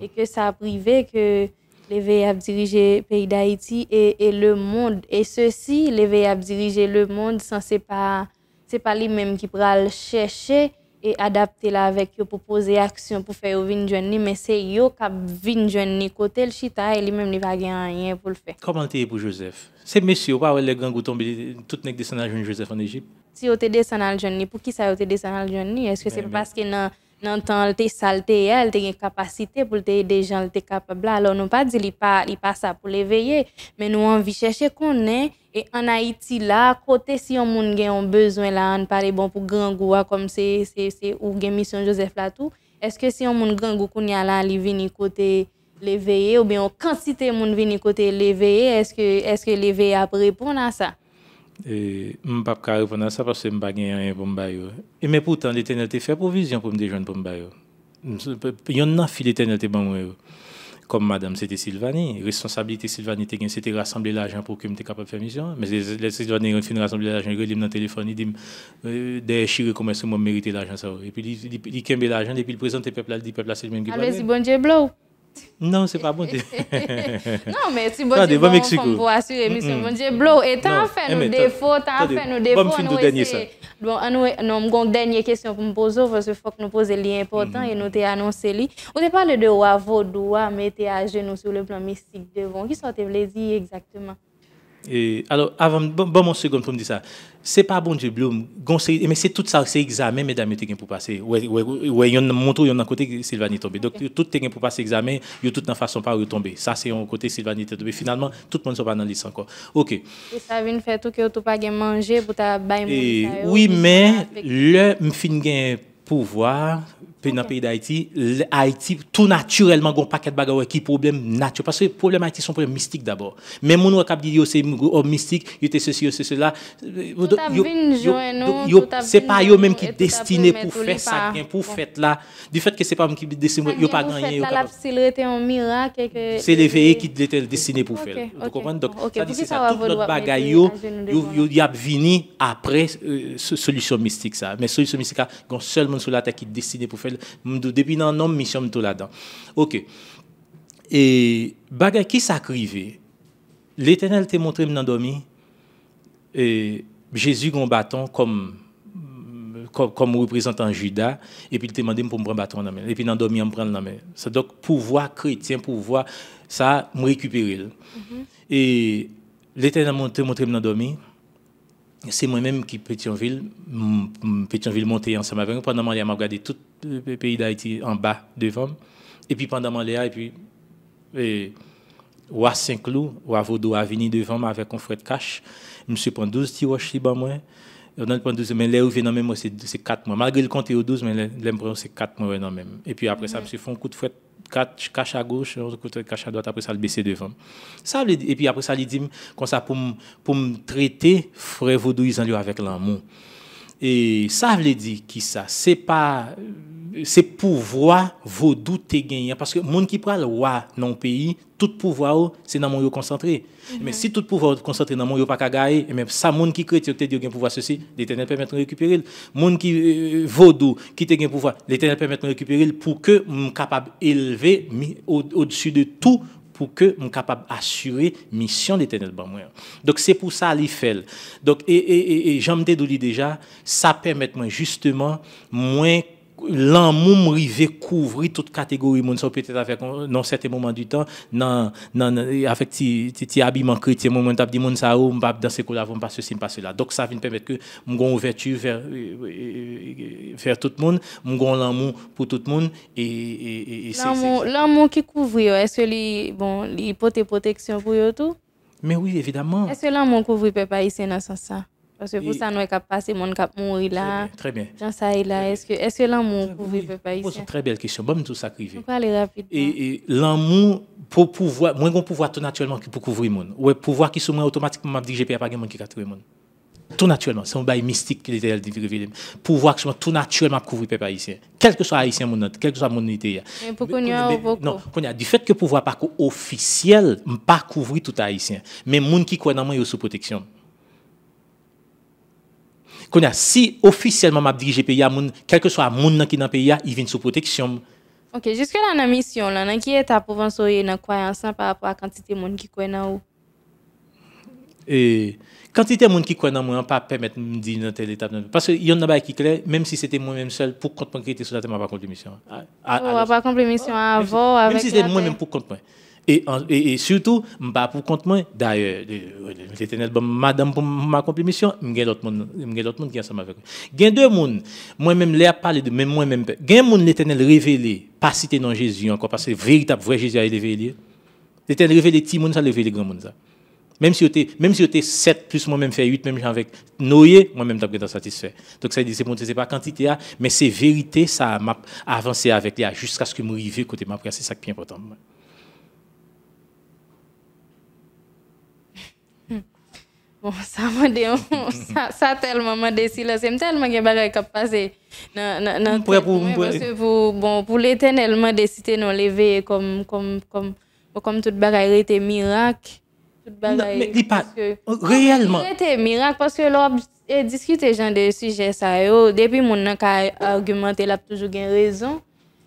et que ça privé que les veillent diriger pays d'Haïti et le monde et ceci les veillent diriger le monde sans c'est pas lui-même qui pral chercher et adapter là avec yo pour poser action pour faire venir joindre mais c'est yo qui venir joindre côté le chita et lui même il va gagner rien pour le faire. Comment t'es pour Joseph? C'est monsieur pas les grands tombé tout nèg descend à joindre Joseph en Égypte. Si yo te descend à joindre pour qui ça yo te descend à joindre? Est-ce que c'est parce que dans temps te salté elle te une capacité pour te aider gens te capable alors non pas dire il pas ça pour l'éveiller mais nous envie chercher qu'on est et en Haïti là côté si on moun gen on besoin là on parler bon pour grand goût comme c'est ou gen mission Joseph là tout est-ce que si on moun grand goût qu'on y a là li vini côté l'éveiller ou bien en quantité moun vini côté l'éveiller est-ce que l'éveiller a répondre à ça? Et je pas répondre à ça parce que je n'ai pas rien pour me. Et mais pourtant l'Éternel t'a fait provision pour me déjeuner pour me. Il y en a qui l'Éternel t'a bon comme madame c'était Sylvanie, responsabilité Sylvanie c'était rassembler l'argent pour que me capable de faire mission, mais les Sylvanie fin rassembler l'argent, il dans téléphone, il dit des chiré comment moi mériter l'argent ça et puis il kembe l'argent et puis il présente peuple là, dit peuple là c'est même qui parle. Allez, bon Dieu blow. Non, c'est pas bon. Non, mais si bon Dieu bon pour assurer mission bon Dieu blow et tant fait nos défauts, bon, nous dernière question pour me poser parce que faut que nous poser les important et nous t'ai annoncé li. On te parle de Wavodoua mettre à genoux sur le plan mystique devant. Qui ça te veut dire exactement? Et alors avant bon mon second pour me dire ça c'est pas bon Dieu Bloom mais c'est tout ça c'est examen mesdames qui pour passer ouais y en montre y en côté Sylvanie tombé donc tout est pour passer examen yo tout dans façon pas retomber ça c'est un côté Sylvanie tombé finalement tout le monde sont pas dans liste encore OK et ça vient faire tout que tu pas gain manger pour ta bailler oui mais le m'fin gain pouvoir dans le pays d'Haïti, Haïti tout naturellement gon paquet de bagages qui problème naturel parce que problème Haïti sont problème mystique d'abord. Mais mon on cap dire c'est mystique, il était ceci c'est cela. C'est pas yo même qui destiné pour faire ça pour faire là. Du fait que c'est pas moi qui destiné yo pas gagner yo capable. C'est un miracle que c'est l'éveillé qui était destiné pour faire. Vous comprenez donc ça dit c'est ça tout l'autre bagaille yo y a vini après solution mystique ça. Mais solution mystique gon seulement sur la terre qui destiné pour faire depuis dans nom mission tout là-dedans. OK. Et bagay qui s'arrivé. L'Éternel t'a montré dans dormi et Jésus gon bâton comme représentant Judas et puis il t'a demandé pour me prendre bâton dans main et puis dans dormi me prendre dans main. C'est donc pouvoir chrétien pouvoir ça me récupérer. Et l'Éternel t'a montré dans dormi. C'est moi-même qui Pétionville monté ensemble avec moi pendant que j'ai regardé tout le pays d'Haïti en bas devant et puis pendant que et puis Roi Saint-Cloud Roi Vaudou a venu devant moi avec un frère de cash je me suis pris 12 petits roches là moi on a pris 12 mais là où vient même c'est 4 mois malgré le compte au 12 mais l'impression c'est 4 mois non même et puis après ça je me suis fait un coup de fouet cache à gauche, cache à droite, après ça le baisser devant. Ça et puis après ça il dit comme ça pour me traiter frère vaudouisant avec l'amour. Et ça veut dire qui ça c'est pas c'est pouvoir vaudou te gagner parce que monde qui prend le roi dans pays tout pouvoir c'est dans mon yo concentré. Mais si tout pouvoir concentré dans mon yo pas ka gagner mais ça monde qui chrétien te dit gain pouvoir ceci l'Éternel permet de récupérer monde qui vaudou qui te gain pouvoir l'Éternel permet de récupérer pour que capable élever au-dessus de tout pour que je capable d'assurer mission l'Éternel. Donc c'est pour ça qu'il fait. Donc et j'aime te dire déjà ça permet moi justement moins l'amour river couvrir toute catégorie monde peut-être avec dans certains moments du temps dans avec ti habillement chrétien moment t'a dit monde ça ou pas dans ces là vont pas ceci pas cela donc ça vient permettre que mon ouverture vers tout le monde mon l'amour pour tout le monde et l'amour qui couvre est-ce que les protection pour eux tout mais oui évidemment est-ce que l'amour couvre peuple haïtien dans ce sens parce que pour ça nous est capable passer monde cap mourir là très bien dans ça là est-ce que l'amour couvre peuple haïtien très belle question bon tout ça crivé on parler rapidement et l'amour pour pouvoir moi gon pouvoir tout naturellement pour couvrir monde ouais pouvoir qui sont moi automatiquement m'a dit GP pas monde qui capture monde tout naturellement c'est un bail mystique qui était révélé pouvoir que tout naturellement couvrir peuple haïtien quel que soit haïtien monde quel que soit mon unité mais pour qu'on y a non qu'on y a du fait que pouvoir pas officiel pas couvrir tout haïtien mais monde qui croit dans moi sous protection. Si officiellement m'a dirigé pays quel que soit monde qui dans pays il vient sous protection. OK, jusque là dans mission là dans qui étape pour avancer dans croyance par rapport à quantité monde qui croit dans ou Et quantité de monde qui croit dans moi, pas permettre de me dire dans telle étape. Parce qu'il y en a qui clair, même si c'était moi-même seul, pour compte moi qui était sur la tête, je ne vais pas accomplir mission. On va pas accomplir mission avant. Même si c'était moi-même pour compte moi. Et surtout, je ne pas pour compte moi. D'ailleurs, l'Éternel, madame, pour m'accomplir mission, je vais l'autre monde qui est ensemble avec moi. Il y a deux mondes. Moi-même, là, parler de même moi-même. Il y a un monde, l'Éternel révélé, pas cité dans Jésus encore, parce que véritable, vrai Jésus a révélé. L'Éternel révélé, petit monde, ça révélé grand monde. Même si vous êtes 7 plus moi-même fait 8, même avec Noé, moi-même je suis satisfait. Donc ça dit c'est pas quantité, mais c'est vérité, ça m'a avancé avec lui jusqu'à ce que je m'arrive côté ma prière, c'est ça qui est important. Bon, ça tellement m'a décidé, c'est tellement que bagay qui passé dans pour l'Éternel m'a décidé nous lever comme toute bagaille était miracle. Non, mais il pas réellement. C'était miracle parce que l'on discuter genre de sujet ça yo depuis mon nan ka argumenter l'a toujours gain raison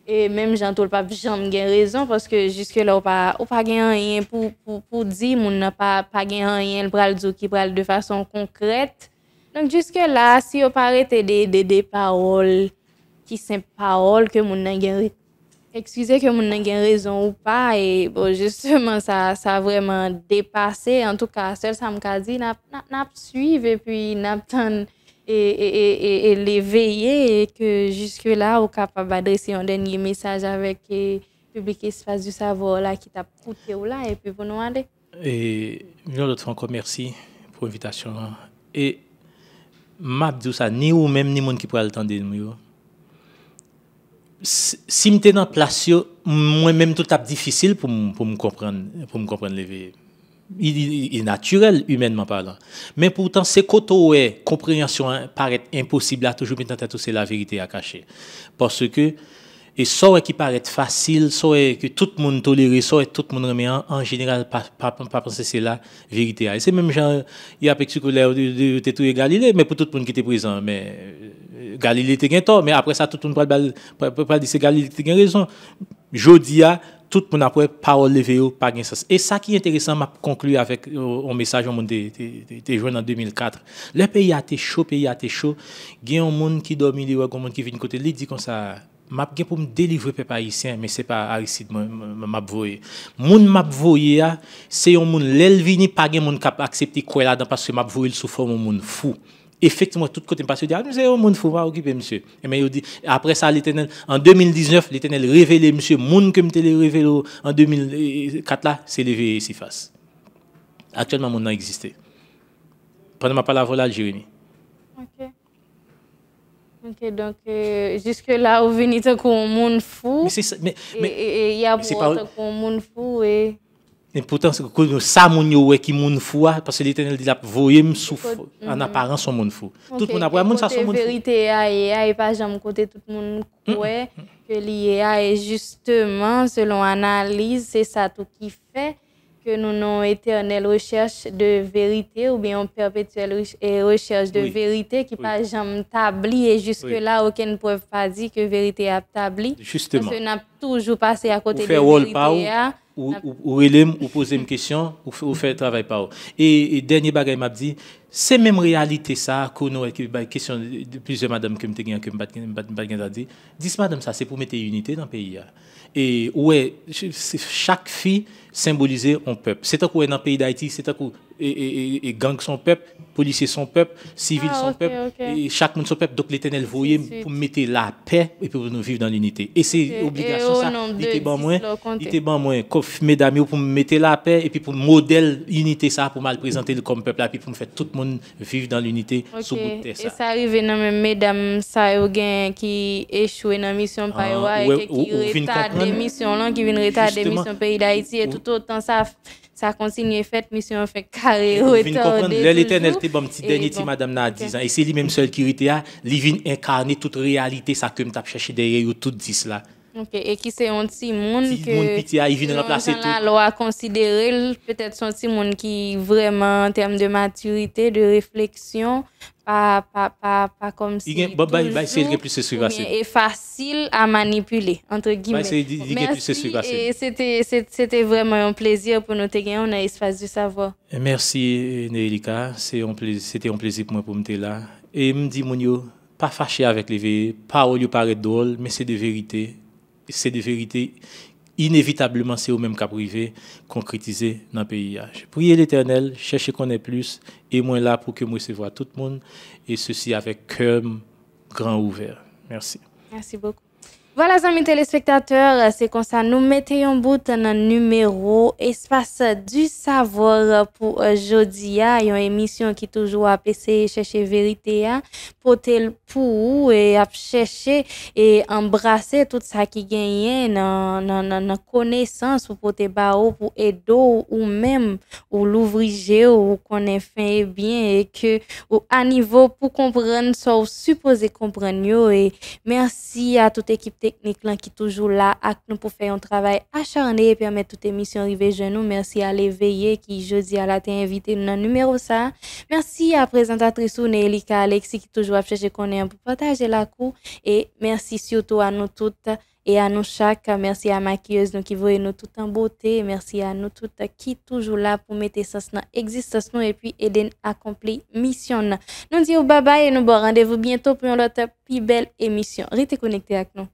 et même Jean tout pas jamais gain raison parce que jusque là ou pas gain rien pour dire mon n'a pas gain rien le pral dire qui pral de façon concrète. Donc jusque là si on pas arrêter des paroles qui simple paroles que mon nan gain excusez que mon n'a raison ou pas et bon justement ça a vraiment dépassé en tout cas seul ça me dit n'a suivre et puis n'a et les veiller et que jusque là au capable d'adresser un dernier message avec public espace du savoir là qui t'a coûté ou là et puis pour nous aller et une autre fois encore merci pour l'invitation et m'a dit ça ni ou même ni monde qui pourrait attendre nous si m'étais dans place moi-même tout est difficile pour me comprendre les il est naturel humainement parlant mais pourtant c'est côté compréhension paraît impossible à toujours mettre en tête c'est la vérité à cacher parce que et ça qui paraît facile ça que tout le monde tolère ça tout le monde remet en général pas penser c'est la vérité et c'est même genre il y a spectaculaire de Galilée mais pour tout le monde qui était présent mais Galilée était gain tort mais après ça tout le monde pas dire c'est Galilée qui a raison jodia tout le monde après parole levé pas gain sens et ça qui est intéressant m'a conclu avec un message au monde des jeunes en 2004 le pays a été chaud gain un monde qui dormi li un monde qui vient côté li dit comme ça m'a gen pour me délivrer peuple haïtien mais c'est pas Aristide m'a voyer moun m'a voyer c'est un monde l'el vini pas gen monde cap accepter quoi là parce que m'a voyer sous forme monde fou effectivement tout côté parce que dit c'est un monde fou va occuper monsieur mais il dit après ça l'Éternel en 2019 l'Éternel révélé monsieur monde que me révélé en 2004 là c'est levé ici face actuellement monde n'a existé pendant ma parole à Jérémie. OK donc jusque là au venir comme un monde fou mais c'est ça mais il y a pour un monde fou et pourtant ça moun yo qui moun fou parce que l'Éternel dit la voyer me souffre en apparence son monde fou tout le monde après monde ça son monde vérité et pas jamais côté tout le monde ouais que lié et justement selon analyse c'est ça tout qui fait que nous avons éternelle recherche de vérité ou bien une perpétuelle recherche de vérité qui pas jamais établie et jusque là aucune preuve pas dit que vérité a établie justement parce que n'a toujours passé à côté de vérité ou poser une question ou faire travail par et dernier bagage m'a dit c'est même réalité ça que nous question de plusieurs madame que me que pas dit dis madame ça c'est pour mettre unité dans le pays et ouais chaque fille symboliser un peuple c'est un coup dans le pays d'Haïti c'est un coup et gang son peuple policier son peuple civil son peuple et chaque monde son peuple donc l'Éternel voyait pour mettre la paix et pour nous vivre dans l'unité et c'est obligation ça il était bon moins mesdames pour mettre la paix et puis pour modèle unité ça pour mal présenter comme peuple là puis pour faire tout le monde vivre dans l'unité sous bout de terre ça et ça arrive dans même mesdames ça qui échoué dans mission pa et qui retarde mission là qui vient retarder mission pays d'Haïti et tout autant ça continue fait mission fait carré l'Éternel te bon petit dernier petit madame n'a 10 ans et c'est lui même seul qui était là il vient incarner toute réalité ça que me t'a cherché derrière tout 10 là OK, et qui c'est un petit monde Petit que monde petit il vient remplacer tout. la loi considérer peut-être son petit monde qui vraiment en termes de maturité, de réflexion, pas comme si c'est plus sûr est facile à manipuler entre guillemets. Merci et c'était vraiment un plaisir pour nous te gagner un espace du savoir. Merci Néelika, c'était un plaisir pour moi pour me là et me dit mon yo pas fâché avec les paroles yo paraît drôle mais c'est des vérités. C'est des vérités inévitablement c'est au même cas privé concrétiser dans le pays. Priez l'Éternel, cherchez qu'on ait plus et moi là pour que moi recevoir tout le monde et ceci avec cœur grand ouvert. Merci. Merci beaucoup. Voilà, amis téléspectateurs, c'est comme ça nous mettons en bout dans le numéro Espace du Savoir pour aujourd'hui. Il y a une émission qui toujours a essayer chercher vérité pour et à chercher et embrasser tout ça qui gagne dans connaissance pour porter bao pour aider ou même ou l'ouvrier ou connaît fait bien et que à niveau pour comprendre ça ou supposé comprendre et merci à toute équipe technique là qui toujours là avec nous pour faire un travail acharné et permettre toute émission arriver chez nous. Merci à l'éveillé qui jeudi à la invité dans numéro ça. Merci à présentatrice Néelika Alexis qui toujours a cherché connaître pour partager la cour et merci surtout à nous toutes et à nous chaque. Merci à maquilleuse nous qui voit nous tout en beauté. Merci à nous toutes qui toujours là pour mettre sens dans existence nous et puis aider à accomplir mission. Nous disons bye bye et nous bon rendez-vous bientôt pour une autre plus belle émission. Restez connectés avec nous.